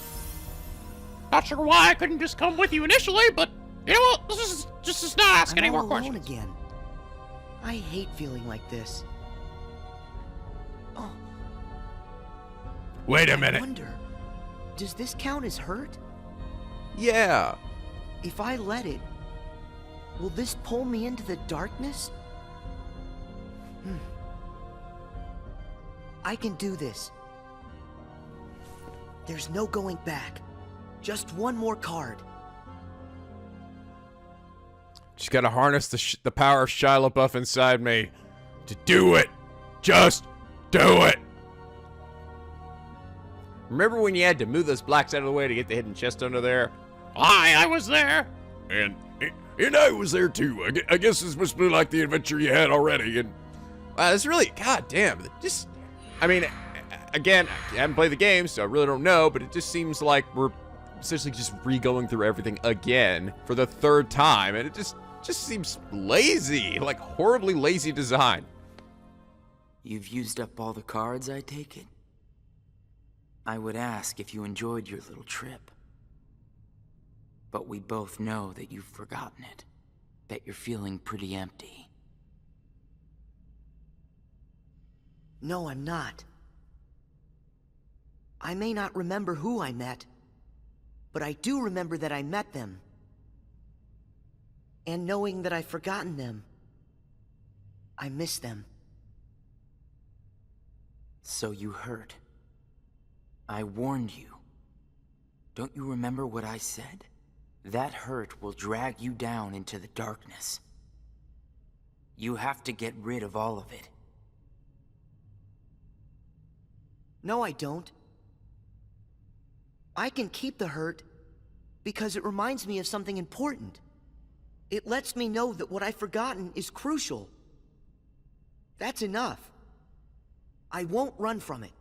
Not sure why I couldn't just come with you initially, but you know what? Let's just not ask any more questions. Again. I hate feeling like this. Oh. Wait a minute. I wonder, does this count as hurt? Yeah. If I let it, will this pull me into the darkness? I can do this. There's no going back. Just one more card. Just gotta harness the power of Shia LaBeouf inside me to do it. Just do it. Remember when you had to move those blocks out of the way to get the hidden chest under there? I was there. And I was there too. I guess this must be like the adventure you had already. And Wow, it's really, goddamn. Just, I mean, again, I haven't played the game, so I really don't know, but it just seems like we're essentially just re-going through everything again for the third time, and it just seems lazy, like horribly lazy design. You've used up all the cards, I take it? I would ask if you enjoyed your little trip. But we both know that you've forgotten it. That you're feeling pretty empty. No, I'm not. I may not remember who I met, but I do remember that I met them. And knowing that I've forgotten them, I miss them. So you hurt. I warned you. Don't you remember what I said? That hurt will drag you down into the darkness. You have to get rid of all of it. No, I don't. I can keep the hurt because it reminds me of something important. It lets me know that what I've forgotten is crucial. That's enough. I won't run from it.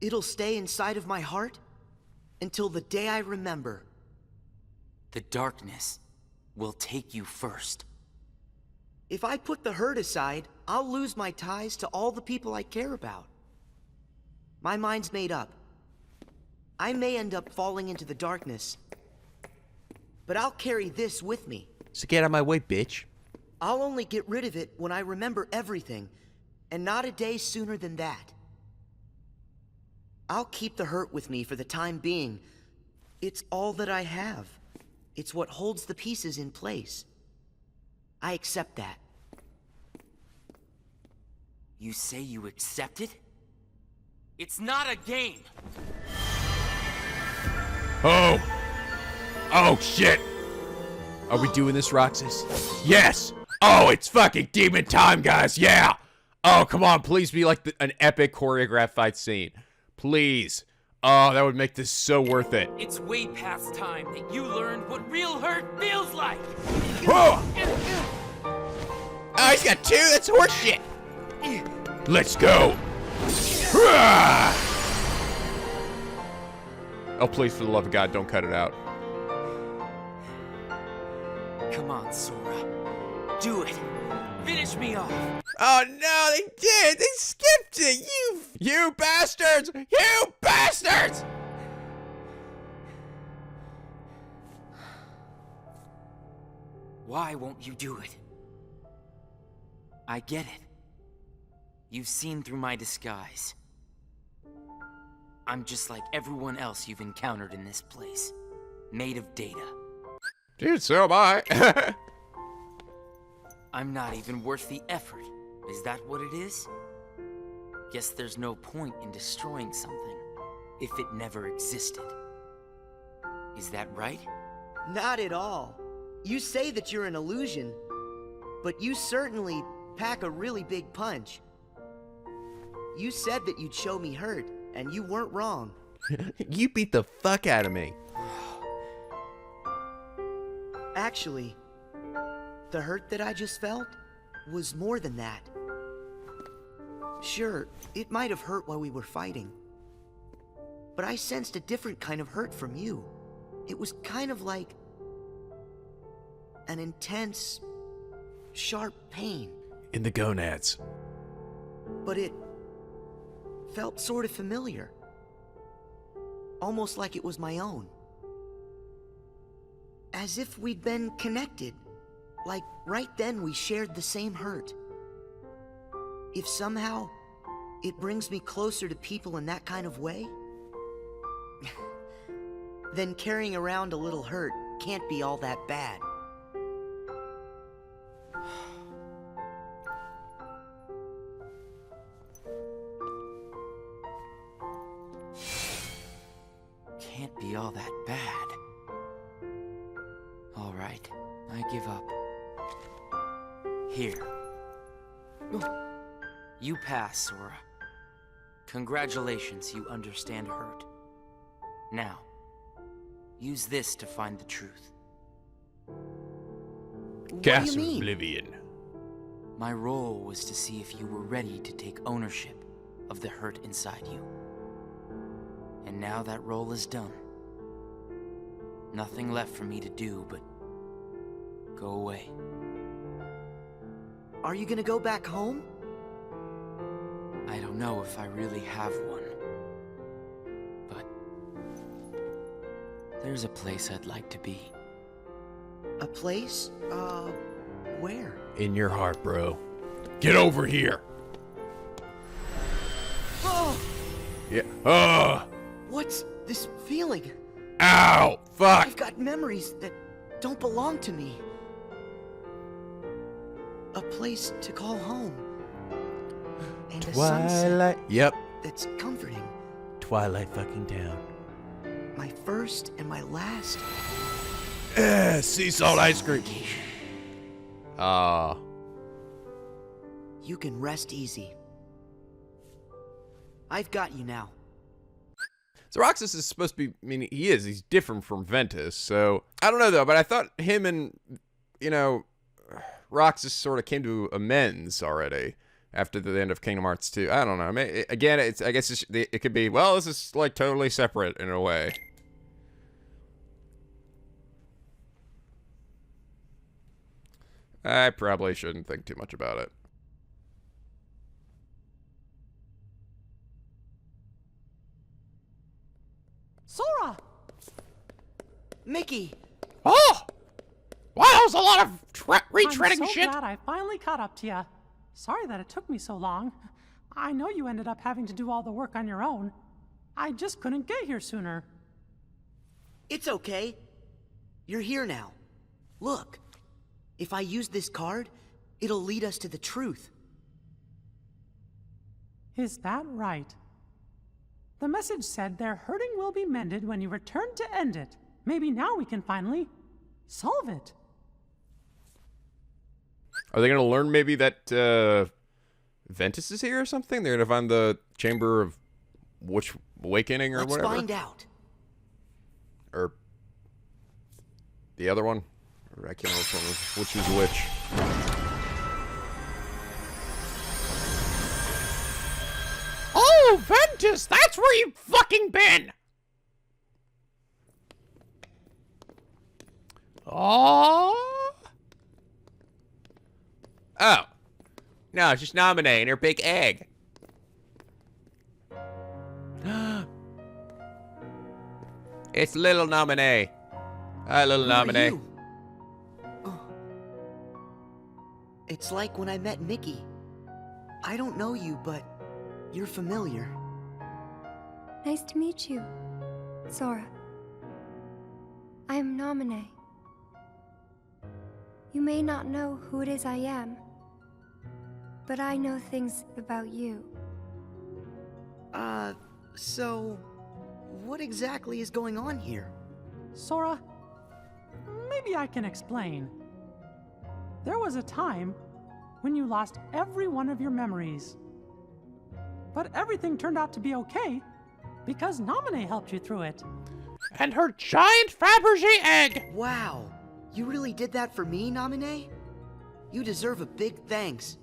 It'll stay inside of my heart until the day I remember. The darkness will take you first. If I put the hurt aside, I'll lose my ties to all the people I care about. My mind's made up. I may end up falling into the darkness, but I'll carry this with me. So get out of my way, bitch. I'll only get rid of it when I remember everything, and not a day sooner than that. I'll keep the hurt with me for the time being. It's all that I have. It's what holds the pieces in place. I accept that. You say you accept it? It's not a game! Oh shit! Are we doing this, Roxas? Yes! Oh, it's fucking demon time, guys, yeah! Oh, come on, please be like an epic choreographed fight scene. Please. Oh, that would make this so worth it. It's way past time that you learned what real hurt feels like. Whoa! Oh, he's got 2? That's horseshit. Let's go. Oh, please, for the love of God, don't cut it out. Come on, Sora. Do it. Finish me off. Oh no, they did! They skipped it! You bastards! You bastards! Why won't you do it? I get it. You've seen through my disguise. I'm just like everyone else you've encountered in this place. Made of data. Dude, so am I. I'm not even worth the effort. Is that what it is? Guess there's no point in destroying something if it never existed. Is that right? Not at all. You say that you're an illusion, but you certainly pack a really big punch. You said that you'd show me hurt, and you weren't wrong. You beat the fuck out of me. Actually, the hurt that I just felt was more than that. Sure, it might have hurt while we were fighting, but I sensed a different kind of hurt from you. It was kind of like an intense, sharp pain. In the gonads. But it felt sort of familiar. Almost like it was my own. As if we'd been connected. Like right then we shared the same hurt. If somehow it brings me closer to people in that kind of way, then carrying around a little hurt can't be all that bad. Can't be all that bad. All right, I give up. Here. You pass, Sora. Congratulations, you understand hurt. Now, use this to find the truth. Gas What do you mean? oblivion. My role was to see if you were ready to take ownership of the hurt inside you. And now that role is done. Nothing left for me to do but go away. Are you gonna go back home? I don't know if I really have one. But there's a place I'd like to be. A place? Where? In your heart, bro. Get over here. Oh! Yeah. What's this feeling? Ow! Fuck! I've got memories that don't belong to me. A place to call home. And a sunset Twilight. Yep. that's comforting. Twilight fucking town. My first and my last. Sea salt ice cream. Ah. You can rest easy. I've got you now. So Roxas is supposed to be, I mean, he's different from Ventus, so, I don't know though, but I thought him and, you know, Roxas sort of came to amends already after the end of Kingdom Hearts 2. I don't know, I mean, again, I guess it could be, well, this is like totally separate in a way. I probably shouldn't think too much about it. Sora! Mickey! Oh! Wow, that was a lot of retreading I'm so shit. glad I finally caught up to you. Sorry that it took me so long. I know you ended up having to do all the work on your own. I just couldn't get here sooner. It's okay. You're here now. Look. If I use this card, it'll lead us to the truth. Is that right? The message said their hurting will be mended when you return to end it. Maybe now we can finally solve it. Are they going to learn maybe that Ventus is here or something? They're going to find the chamber of Awakening or Let's whatever. find out. Or the other one. Or I can't remember which was which. Oh, Ventus, that's where you've fucking been! Oh. Oh. No, it's just nominating her big egg. It's little nominee. Hi, little Who are nominee. you? Oh. It's like when I met Nikki. I don't know you, but you're familiar. Nice to meet you, Sora. I am Naminé. You may not know who it is I am, but I know things about you. So what exactly is going on here? Sora, maybe I can explain. There was a time when you lost every one of your memories. But everything turned out to be okay because Naminé helped you through it. And her giant Fabergé egg! Wow, you really did that for me, Naminé? You deserve a big thanks.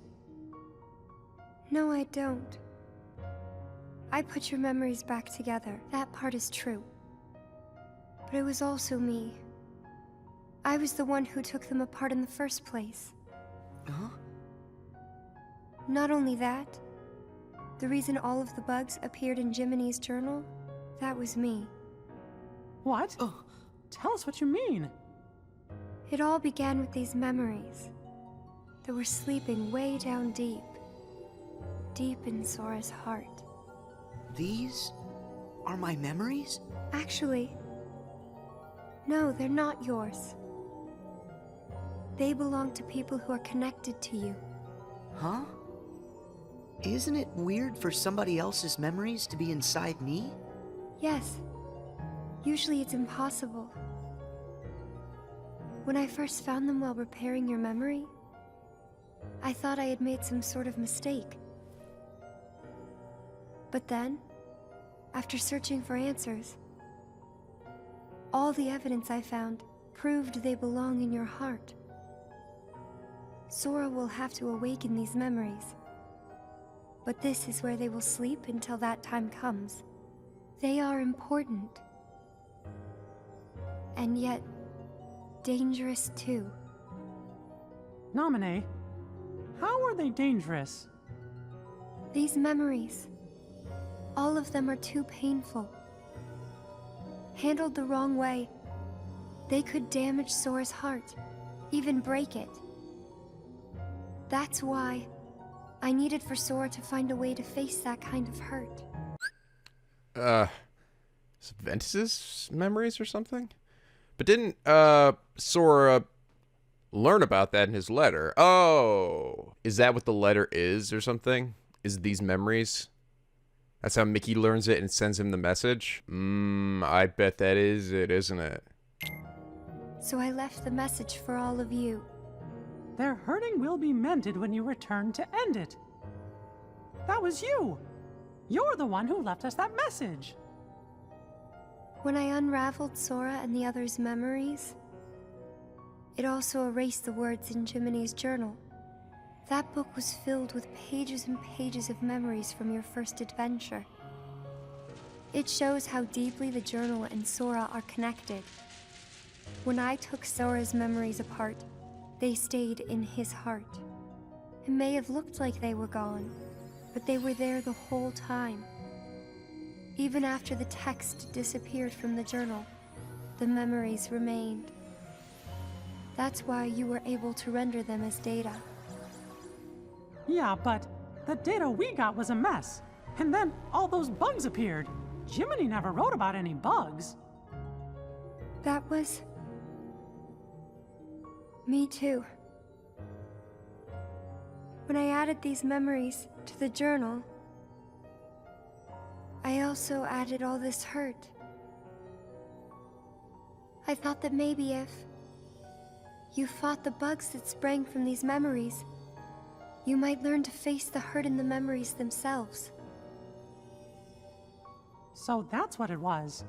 No, I don't. I put your memories back together. That part is true. But it was also me. I was the one who took them apart in the first place. Huh? Not only that, the reason all of the bugs appeared in Jiminy's journal, that was me. What? Oh. Tell us what you mean. It all began with these memories that were sleeping way down deep in Sora's heart. These are my memories? Actually, no, they're not yours. They belong to people who are connected to you. Huh? Isn't it weird for somebody else's memories to be inside me? Yes. Usually it's impossible. When I first found them while repairing your memory, I thought I had made some sort of mistake. But then, after searching for answers, all the evidence I found proved they belong in your heart. Sora will have to awaken these memories. But this is where they will sleep until that time comes. They are important. And yet, dangerous too. Naminé, how are they dangerous? These memories, all of them are too painful. Handled the wrong way, they could damage Sora's heart, even break it. That's why I needed for Sora to find a way to face that kind of hurt. Is it Ventus's memories or something? But didn't, Sora learn about that in his letter? Oh, is that what the letter is or something? Is these memories? That's how Mickey learns it and sends him the message? I bet that is it, isn't it? So I left the message for all of you. Their hurting will be mended when you return to end it. That was you. You're the one who left us that message. When I unraveled Sora and the others' memories, it also erased the words in Jiminy's journal. That book was filled with pages and pages of memories from your first adventure. It shows how deeply the journal and Sora are connected. When I took Sora's memories apart, they stayed in his heart. It may have looked like they were gone, but they were there the whole time. Even after the text disappeared from the journal, the memories remained. That's why you were able to render them as data. Yeah, but the data we got was a mess. And then all those bugs appeared. Jiminy never wrote about any bugs. That was... me too. When I added these memories to the journal, I also added all this hurt. I thought that maybe if you fought the bugs that sprang from these memories, you might learn to face the hurt in the memories themselves. So that's what it was.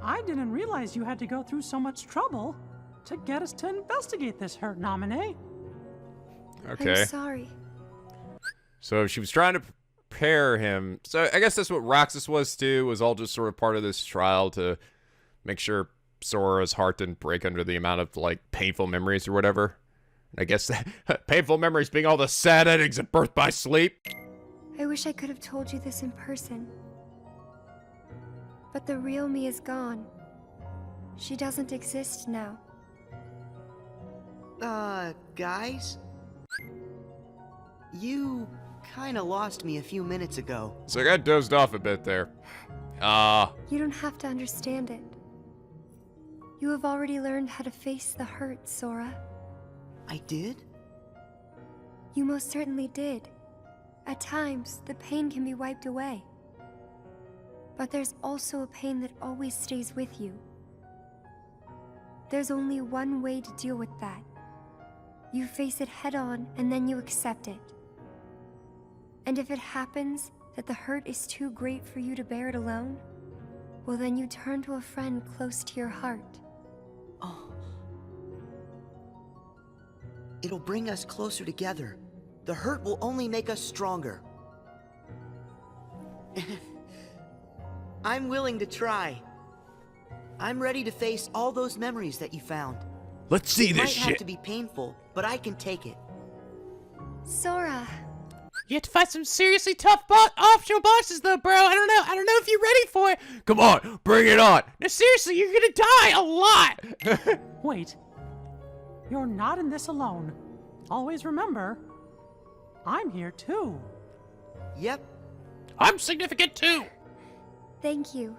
I didn't realize you had to go through so much trouble to get us to investigate this hurt nominee. Okay. I'm sorry. So she was trying to prepare him. So I guess that's what Roxas was too, was all just sort of part of this trial to make sure Sora's heart didn't break under the amount of, like, painful memories or whatever. And I guess painful memories being all the sad endings at Birth by Sleep. I wish I could have told you this in person. But the real me is gone. She doesn't exist now. Guys? You kinda lost me a few minutes ago. So I got dozed off a bit there. You don't have to understand it. You have already learned how to face the hurt, Sora. I did? You most certainly did. At times, the pain can be wiped away. But there's also a pain that always stays with you. There's only one way to deal with that. You face it head on, and then you accept it. And if it happens that the hurt is too great for you to bear it alone, well, then you turn to a friend close to your heart. Oh. It'll bring us closer together. The hurt will only make us stronger. I'm willing to try. I'm ready to face all those memories that you found. Let's see It this might shit. have to be painful, but I can take it. Sora! You have to fight some seriously tough offshore bosses, though, bro. I don't know if you're ready for it. Come on, bring it on. No, seriously, you're gonna die a lot. Wait. You're not in this alone. Always remember, I'm here too. Yep. I'm significant too. Thank you.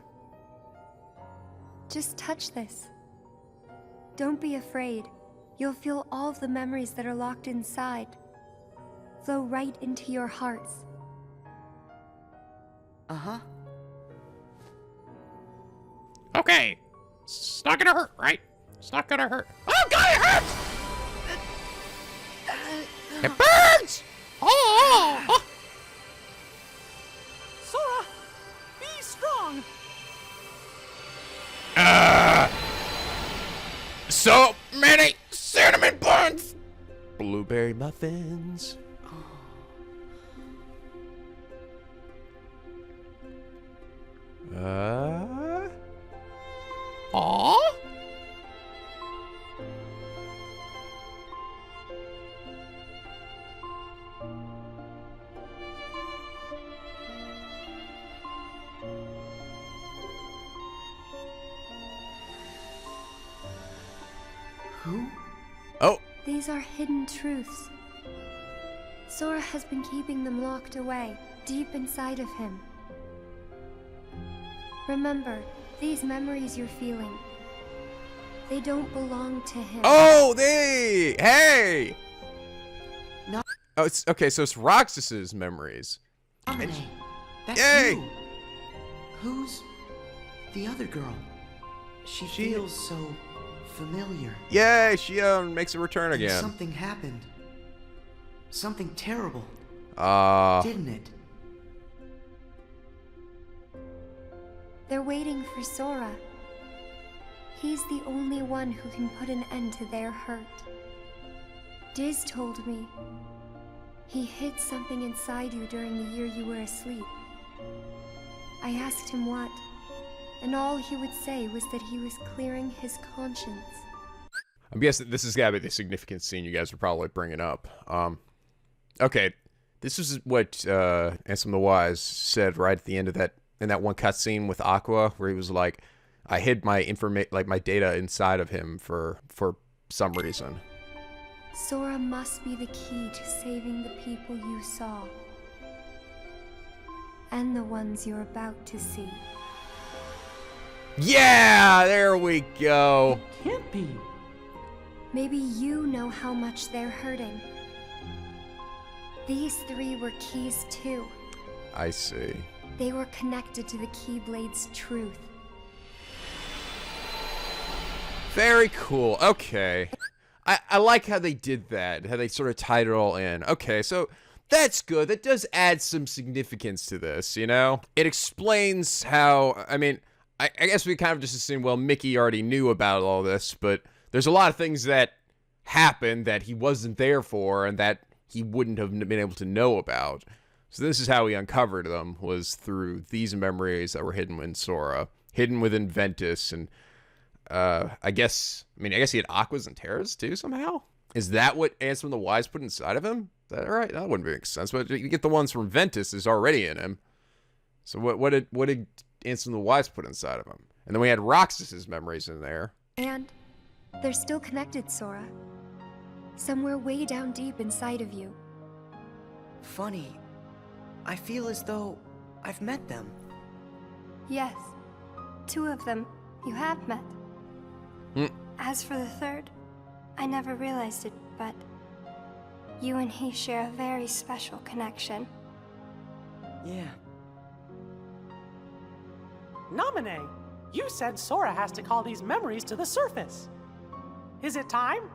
Just touch this. Don't be afraid. You'll feel all of the memories that are locked inside flow right into your hearts. Uh-huh. Okay. It's not gonna hurt, right? It's not gonna hurt. Oh god, it hurts! It burns! Oh! Sora, be strong. So many cinnamon buns. Blueberry muffins. Aw? Who? Oh. These are hidden truths. Sora has been keeping them locked away, deep inside of him. Remember, these memories you're feeling, they don't belong to him. Oh, hey! No. Oh, it's okay. So it's Roxas's memories. Jiminy, that's Yay! you. Who's the other girl? She feels so familiar. Yay! She makes a return And again. something happened. Something terrible. Didn't it? They're waiting for Sora. He's the only one who can put an end to their hurt. Diz told me he hid something inside you during the year you were asleep. I asked him what, and all he would say was that he was clearing his conscience. I'm guessing this has got to be the significant scene you guys are probably bringing up. Okay, this is what Ansem the Wise said right at the end of that, in that one cutscene with Aqua, where he was like, I hid my my data inside of him for some reason. Sora must be the key to saving the people you saw. And the ones you're about to see. Yeah, there we go. Can't be. Maybe you know how much they're hurting. These three were keys too. I see. They were connected to the Keyblade's truth. Very cool. Okay. I like how they did that, how they sort of tied it all in. Okay, so That's good. That does add some significance to this, you know? It explains how, I mean, I guess we kind of just assume, well, Mickey already knew about all this, but there's a lot of things that happened that he wasn't there for and that he wouldn't have been able to know about. So this is how he uncovered them, was through these memories that were hidden in Sora, hidden within Ventus, and I guess he had Aquas and Terras too somehow? Is that what Ansem the Wise put inside of him? Is that right? That wouldn't make sense, but you get the ones from Ventus is already in him. So what did Ansem the Wise put inside of him? And then we had Roxas's memories in there. And they're still connected, Sora. Somewhere way down deep inside of you. Funny. I feel as though I've met them. Yes. 2 of them you have met. As for the third, I never realized it, but you and he share a very special connection. Yeah. Naminé, you said Sora has to call these memories to the surface. Is it time?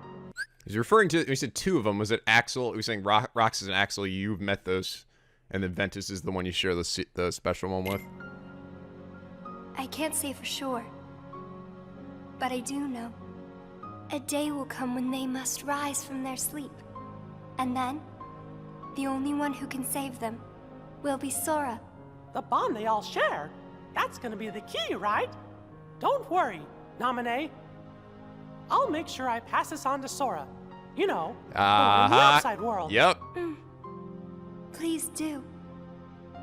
He's referring to, he said 2 of them. Was it Axel? He was saying Roxas and Axel, you've met those, and then Ventus is the one you share the special one with? I can't say for sure, but I do know. A day will come when they must rise from their sleep. And then, the only one who can save them will be Sora. The bond they all share? That's gonna be the key, right? Don't worry, Naminé. I'll make sure I pass this on to Sora. You know, the one in the outside world. Yep. Please do.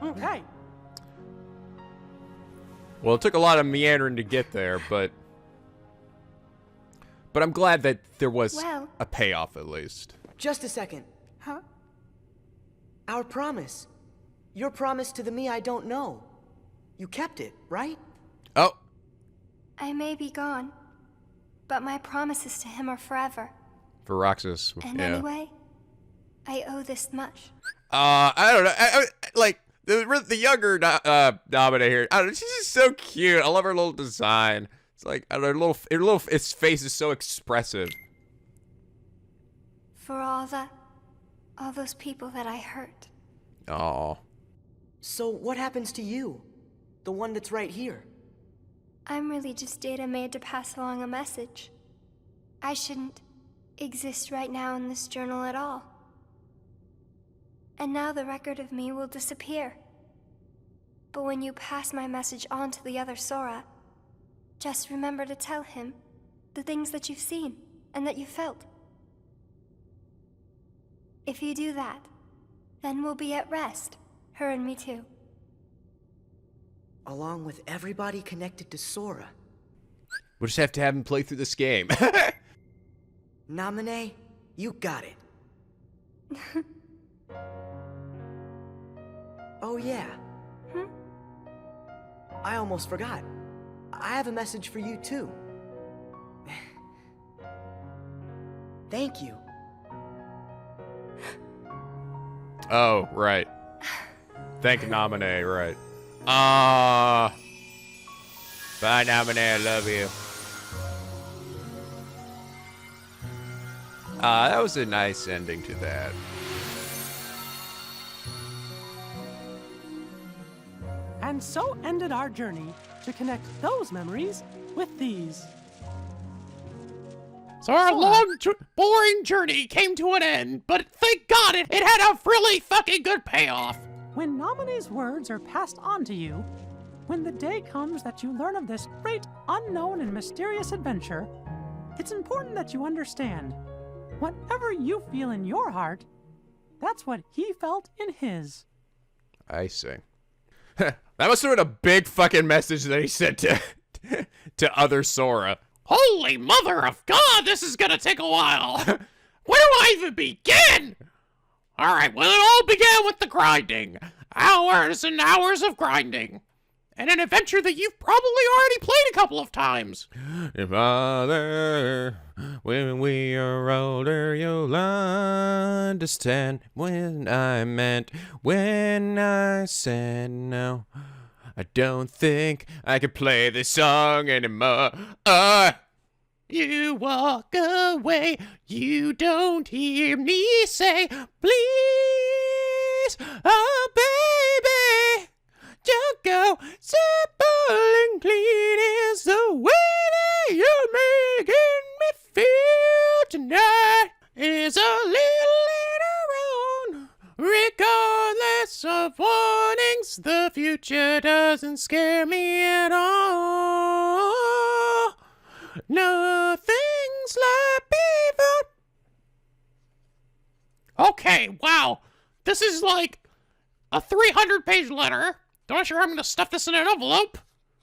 Okay. Well, it took a lot of meandering to get there, but I'm glad that there was a payoff at least. Just a second. Huh? Our promise. Your promise to the me I don't know. You kept it, right? Oh. I may be gone, but my promises to him are forever. For Roxas, And yeah. anyway, I owe this much. I don't know. I like the younger Naminé here. I don't know. She's just so cute. I love her little design. It's like I don't know, its face is so expressive. For all those people that I hurt. Oh. So what happens to you? The one that's right here? I'm really just data made to pass along a message. I shouldn't exist right now in this journal at all. And now the record of me will disappear. But when you pass my message on to the other Sora, just remember to tell him the things that you've seen and that you felt. If you do that, then we'll be at rest, her and me too. Along with everybody connected to Sora. We'll just have to have him play through this game. Naminé, you got it. Oh yeah. I almost forgot. I have a message for you too. Thank you. Oh, right. Thank you, Naminé, right. Bye, Naminé, I love you. That was a nice ending to that. And so ended our journey to connect those memories with these. So our long, boring journey came to an end, but thank God it had a really fucking good payoff. When Naminé's words are passed on to you, when the day comes that you learn of this great, unknown, and mysterious adventure, it's important that you understand, whatever you feel in your heart, that's what he felt in his. I see. That must have been a big fucking message that he sent to other Sora. Holy mother of God, this is gonna take a while. Where do I even begin? Alright, well, it all began with the grinding. Hours and hours of grinding. And an adventure that you've probably already played a couple of times. Father, when we are older, you'll understand when I meant, when I said no. I don't think I can play this song anymore. You walk away, you don't hear me say, please. please. Oh, baby. Just go simple and clean is the way that you're making me feel tonight. It's a little later on, regardless of warnings, the future doesn't scare me at all. Nothing's like before. Okay, wow. This is like a 300-page letter. Don't sure I'm gonna stuff this in an envelope.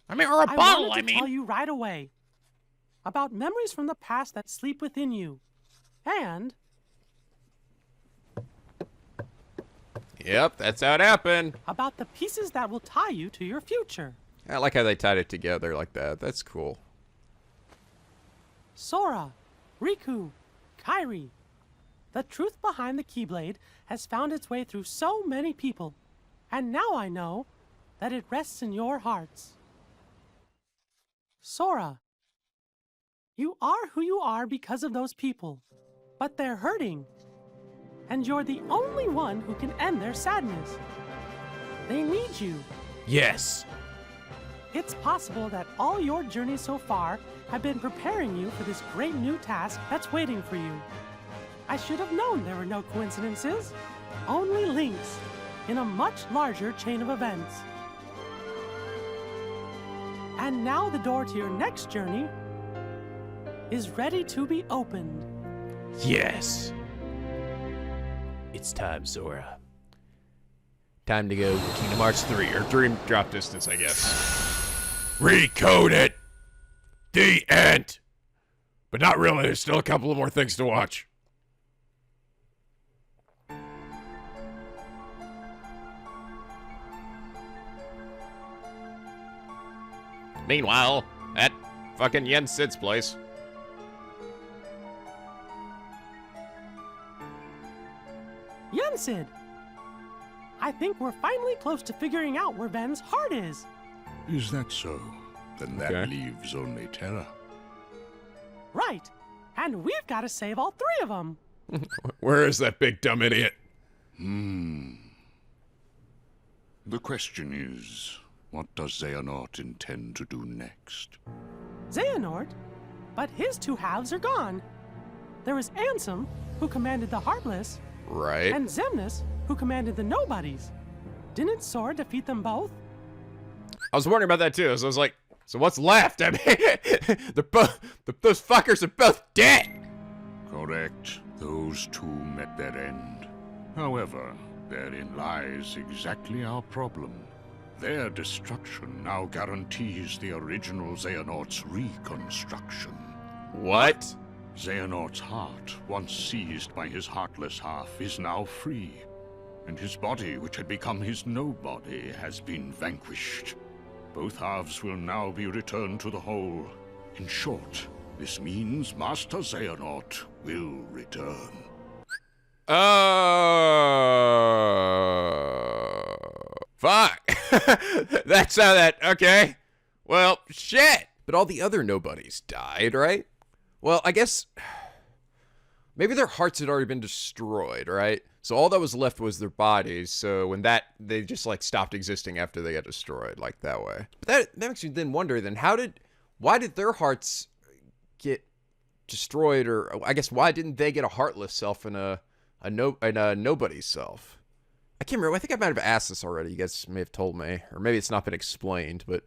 Or a bottle, I wanted to tell you right away about memories from the past that sleep within you. And... Yep, that's how it happened. about the pieces that will tie you to your future. I like how they tied it together like that. That's cool. Sora, Riku, Kairi. The truth behind the Keyblade has found its way through so many people. And now I know that it rests in your hearts. Sora, you are who you are because of those people. But they're hurting. And you're the only one who can end their sadness. They need you. Yes. It's possible that all your journeys so far have been preparing you for this great new task that's waiting for you. I should have known there were no coincidences, only links in a much larger chain of events. And now the door to your next journey is ready to be opened. Yes. It's time, Sora. Time to go Kingdom Hearts 3, or Dream Drop Distance, I guess. Recode it! The end! But not really, there's still a couple of more things to watch. Meanwhile, at fucking Yen Sid's place. Sid, I think we're finally close to figuring out where Ven's heart is. Is that so? Then that leaves only Terra. Right. And we've got to save all three of them. Where is that big dumb idiot? The question is, what does Xehanort intend to do next? Xehanort? But his two halves are gone. There was Ansem, who commanded the Heartless, right, and Xemnas, who commanded the Nobodies. Didn't Sora defeat them both? I was wondering about that too, so I was like, so what's left? I mean, those fuckers are both dead! Correct. Those two met their end. However, therein lies exactly our problem. Their destruction now guarantees the original Xehanort's reconstruction. What? Xehanort's heart, once seized by his heartless half, is now free. And his body, which had become his nobody, has been vanquished. Both halves will now be returned to the whole. In short, this means Master Xehanort will return. Fuck. That's how that, okay. Well, shit. But all the other nobodies died, right? Well, I guess maybe their hearts had already been destroyed, right? So all that was left was their bodies. So when they just like stopped existing after they got destroyed, like that way. But that makes me then wonder, then why did their hearts get destroyed? Or I guess why didn't they get a heartless self and a nobody's self? I can't remember. I think I might have asked this already. You guys may have told me, or maybe it's not been explained. But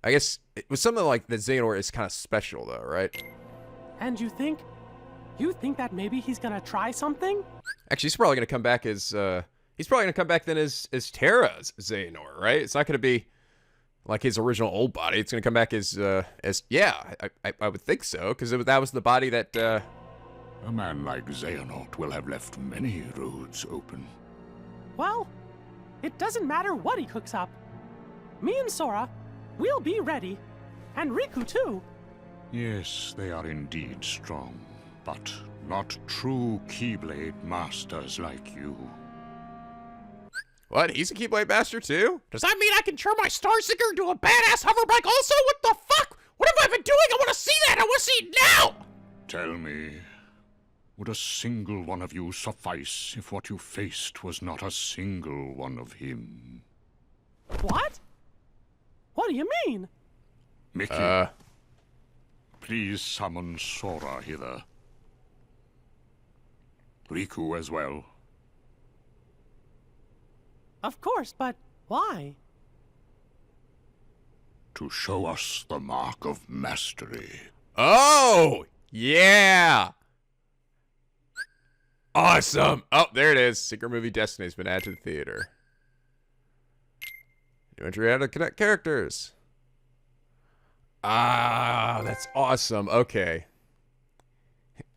I guess it was something like that. Xehanort is kind of special, though, right? And you think that maybe he's gonna try something? Actually, he's probably gonna come back as then as Terra's Xehanort, right? It's not gonna be like his original old body. It's gonna come back as yeah, I would think so, because that was the body that A man like Xehanort will have left many roads open. Well, it doesn't matter what he cooks up. Me and Sora, we'll be ready. And Riku too. Yes, they are indeed strong, but not true Keyblade masters like you. What? He's a Keyblade master too? Does that mean I can turn my Star Seeker into a badass hoverbike also? What the fuck? What have I been doing? I want to see that! I want to see it now! Tell me, Would a single one of you suffice if what you faced was not a single one of him? What? What do you mean? Mickey, please summon Sora hither. Riku as well. Of course, but why? To show us the mark of mastery. Oh, yeah. Awesome. Oh, there it is. Secret movie Destiny has been added to the theater. New entry how to connect characters. Ah, that's awesome. Okay.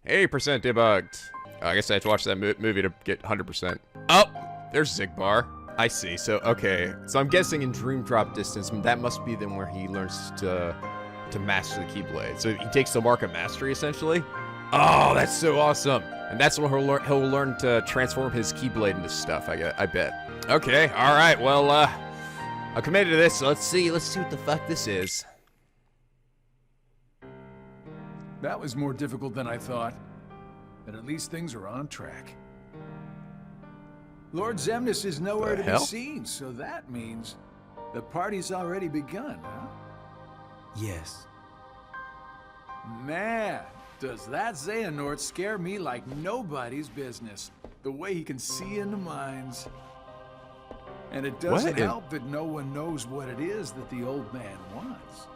80% debugged. I guess I have to watch that movie to get 100%. Oh, there's Zigbar. I see. So, okay. So I'm guessing in Dream Drop Distance, that must be then where he learns to master the Keyblade. So he takes the mark of mastery, essentially. Oh, that's so awesome. And that's when he'll learn to transform his Keyblade into stuff, I bet. Okay, all right. Well, I'm committed to this, so let's see what the fuck this is. That was more difficult than I thought. But at least things are on track. Lord Xemnas is nowhere to be seen, so that means the party's already begun, huh? Yes. Man, does that Xehanort scare me like nobody's business. The way he can see into minds. And it doesn't help that no one knows what it is that the old man wants.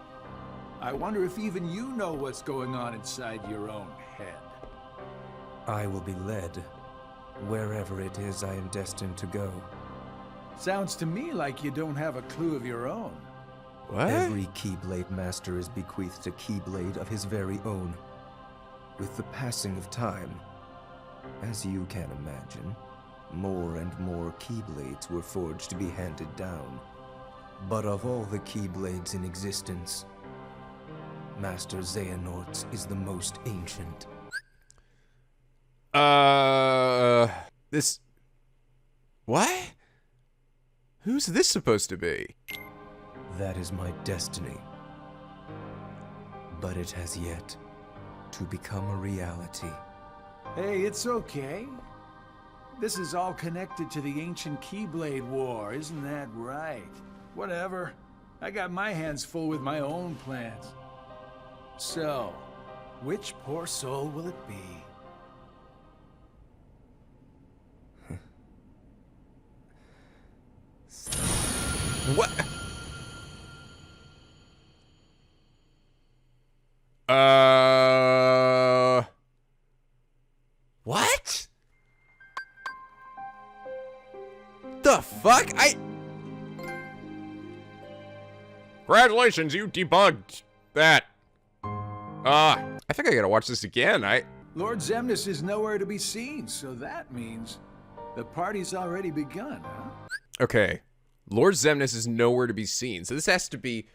I wonder if even you know what's going on inside your own head. I will be led wherever it is I am destined to go. Sounds to me like you don't have a clue of your own. What? Every Keyblade Master is bequeathed a Keyblade of his very own. With the passing of time, as you can imagine, more and more Keyblades were forged to be handed down. But of all the Keyblades in existence, Master Xehanort's is the most ancient. This... What? Who's this supposed to be? That is my destiny. But it has yet to become a reality. Hey, it's okay. This is all connected to the ancient Keyblade War, isn't that right? Whatever. I got my hands full with my own plans. So, which poor soul will it be? What? What? The fuck? Congratulations, you debugged that. I think I gotta watch this again. Lord Xemnas is nowhere to be seen, so that means the party's already begun, huh? Okay. Lord Xemnas is nowhere to be seen. So this has to be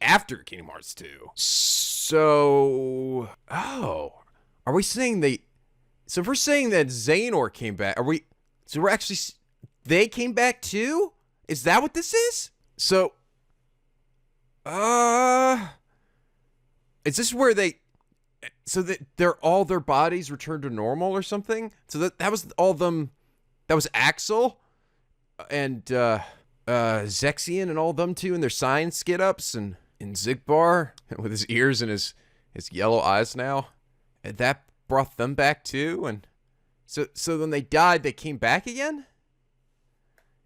after Kingdom Hearts 2. So, are we saying so if we're saying that Xehanort came back, they came back too? Is that what this is? So, is this where so that all their bodies returned to normal or something? So that was all of them, that was Axel and, Zexion and all of them too, and their science get-ups, and Zigbar with his ears and his yellow eyes now, and that brought them back too. And so when they died, they came back again.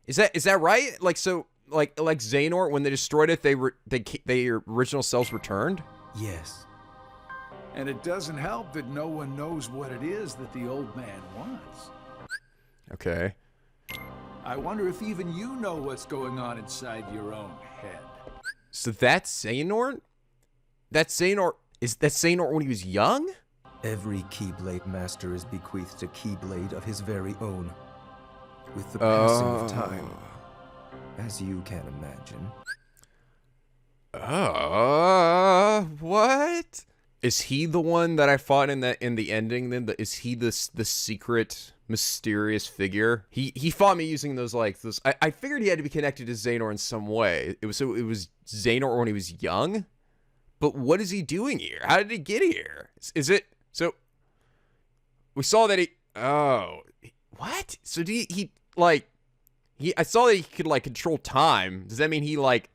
Is that right? Like Xehanort, when they destroyed it, their original selves returned. Yes. And it doesn't help that no one knows what it is that the old man wants. Okay. I wonder if even you know what's going on inside your own head. So that's Xehanort? Is that Xehanort when he was young? Every Keyblade Master is bequeathed a Keyblade of his very own. With the passing of time, as you can imagine. What? Is he the one that I fought in the ending then? Is he the secret mysterious figure? He fought me using those I figured he had to be connected to Xehanort in some way. It was Xehanort when he was young? But what is he doing here? How did he get here? Is it so we saw that what? So I saw that he could, like, control time. Does that mean he, like,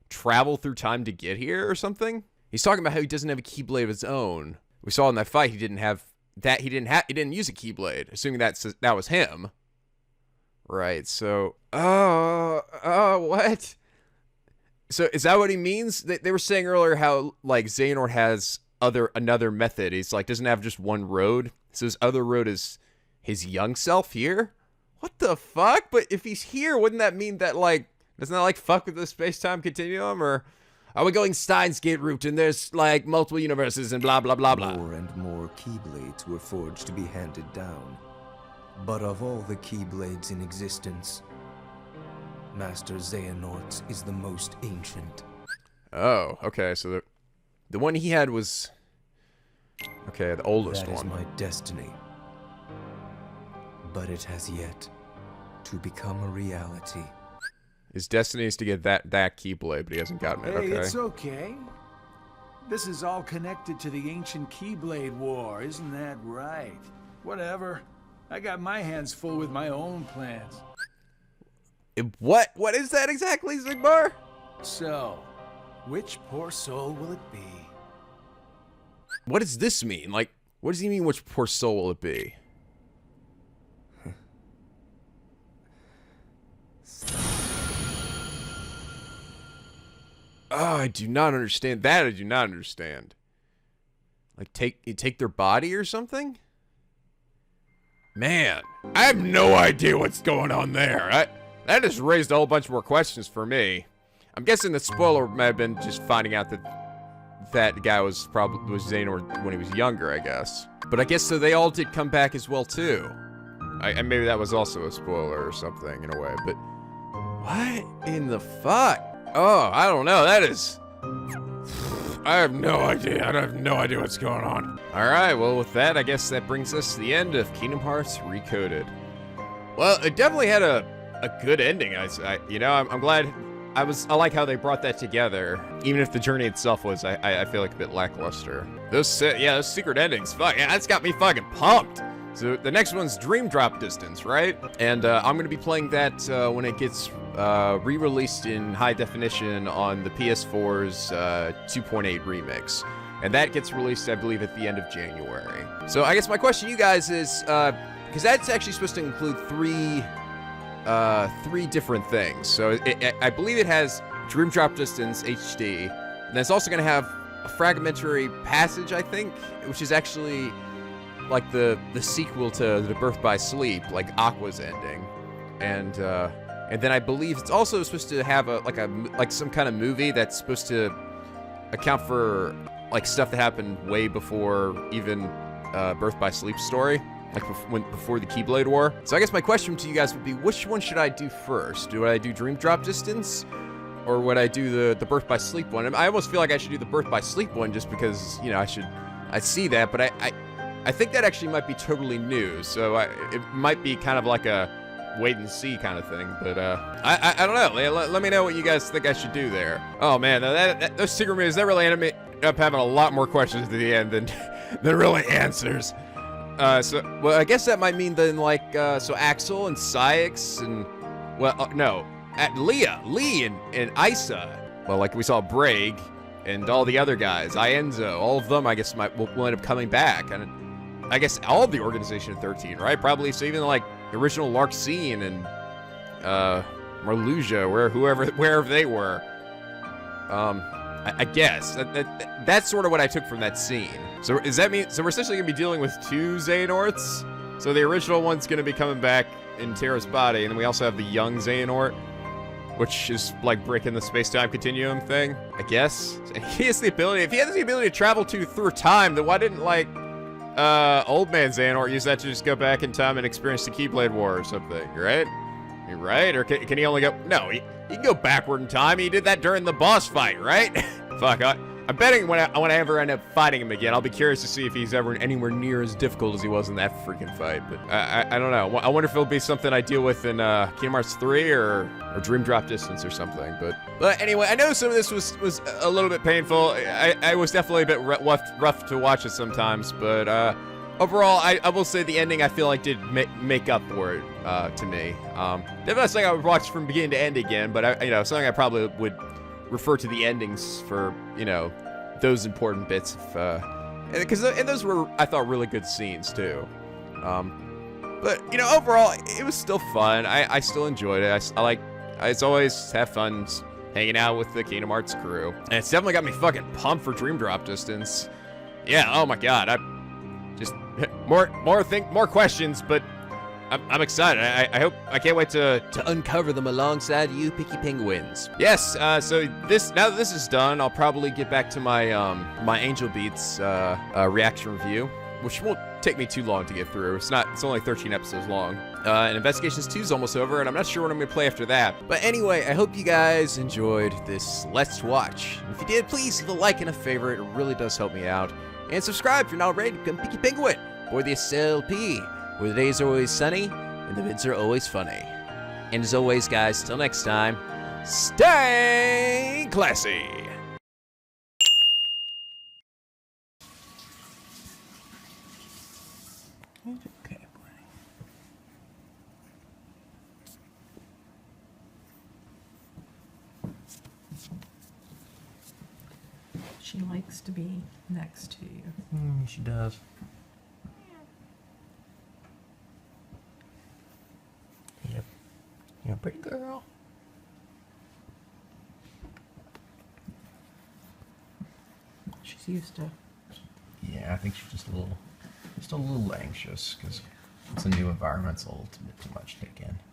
traveled through time to get here or something? He's talking about how he doesn't have a Keyblade of his own. We saw in that fight he didn't have that. He didn't use a Keyblade, assuming that was him. Right, so... what? So, is that what he means? They were saying earlier how, like, Xehanort has another method. He's, like, doesn't have just one road. So his other road is his young self here? What the fuck? But if he's here, wouldn't that mean that, like, doesn't that, like, fuck with the space-time continuum? Or are we going Steins Gate route and there's, like, multiple universes and blah, blah, blah, blah? More and more Keyblades were forged to be handed down. But of all the Keyblades in existence, Master Xehanort's is the most ancient. Oh, okay, so the one he had was... Okay, the oldest one. That is my destiny. But it has yet to become a reality. His destiny is to get that Keyblade, but he hasn't gotten it, okay. Hey, it's okay. This is all connected to the ancient Keyblade War, isn't that right? Whatever. I got my hands full with my own plans. What is that exactly, Zigbar? So, which poor soul will it be? What does this mean? Like, what does he mean, which poor soul will it be? Oh, I do not understand. That I do not understand. Like, take their body or something? Man, I have no idea what's going on there. That just raised a whole bunch more questions for me. I'm guessing the spoiler might have been just finding out that guy was Xehanort when he was younger, I guess. But I guess so they all did come back as well too. And maybe that was also a spoiler or something in a way. But what in the fuck? Oh, I don't know. That is... I have no idea. I have no idea what's going on. Alright, well with that, I guess that brings us to the end of Kingdom Hearts Recoded. Well, it definitely had a good ending. I'm glad... I like how they brought that together, even if the journey itself was, I feel like, a bit lackluster. Those secret endings, fuck, yeah, that's got me fucking pumped. So the next one's Dream Drop Distance, right? And I'm gonna be playing that when it gets re-released in high definition on the PS4's 2.8 remix. And that gets released, I believe, at the end of January. So I guess my question to you guys is, because that's actually supposed to include three different things. So I believe it has Dream Drop Distance HD, and it's also going to have a fragmentary passage, I think, which is actually like the sequel to the Birth by Sleep, like Aqua's ending, and then I believe it's also supposed to have like some kind of movie that's supposed to account for like stuff that happened way before even Birth by Sleep story. Like before the Keyblade War. So I guess my question to you guys would be, which one should I do first? Do I do Dream Drop Distance? Or would I do the Birth by Sleep one? I almost feel like I should do the Birth by Sleep one just because, you know, I see that, but I think that actually might be totally new. So it might be kind of like a wait and see kind of thing. But I don't know. Let me know what you guys think I should do there. Oh man, those secret movies, that really ended up having a lot more questions at the end than really answers. Well, I guess that might mean then, like, so Axel and Syx and, well, no, Lee and Isa. Well, like we saw Braig and all the other guys, Ienzo, all of them, I guess, will end up coming back. And I guess all of the Organization of 13, right? Probably, so even, like, the original Larxene and, Marluxia, wherever they were. I guess that's sort of what I took from that scene. So does that mean, so we're essentially gonna be dealing with two Xehanorts? So the original one's gonna be coming back in Terra's body, and then we also have the young Xehanort, which is like breaking the space-time continuum thing, I guess. And he has the ability, if he has the ability to travel through time, then why didn't like old man Xehanort use that to just go back in time and experience the Keyblade War or something, right? Right? Or can he only go, no, he can go backward in time. He did that during the boss fight, right? Fuck, I'm betting when I ever end up fighting him again, I'll be curious to see if he's ever anywhere near as difficult as he was in that freaking fight. But I don't know. I wonder if it'll be something I deal with in Kingdom Hearts 3 or Dream Drop Distance or something. But anyway, I know some of this was a little bit painful. I was definitely a bit rough to watch it sometimes. But overall, I will say the ending I feel like did make up for it to me. Definitely something I would watch from beginning to end again, but something I probably would refer to the endings for, those important bits of, and those were, I thought, really good scenes too. But overall, it was still fun. I still enjoyed it. I always have fun hanging out with the Kingdom Hearts crew, and it's definitely got me fucking pumped for Dream Drop Distance. Yeah, oh my god, I just more questions, but I'm excited. I can't wait to uncover them alongside you, Picky Penguins. Yes, so now that this is done, I'll probably get back to my my Angel Beats reaction review, which won't take me too long to get through. It's only 13 episodes long. And Investigations 2 is almost over, and I'm not sure what I'm gonna play after that. But anyway, I hope you guys enjoyed this Let's Watch. If you did, please leave a like and a favorite. It really does help me out. And subscribe if you're not already to become Picky Penguin, or the SLP, where the days are always sunny and the vids are always funny. And as always, guys, till next time, stay classy. Okay, buddy. She likes to be next to you. She does. Yep. You're a pretty girl. She's used to. Yeah, I think she's just still a little anxious because it's a new environment. It's a little bit too much to take in.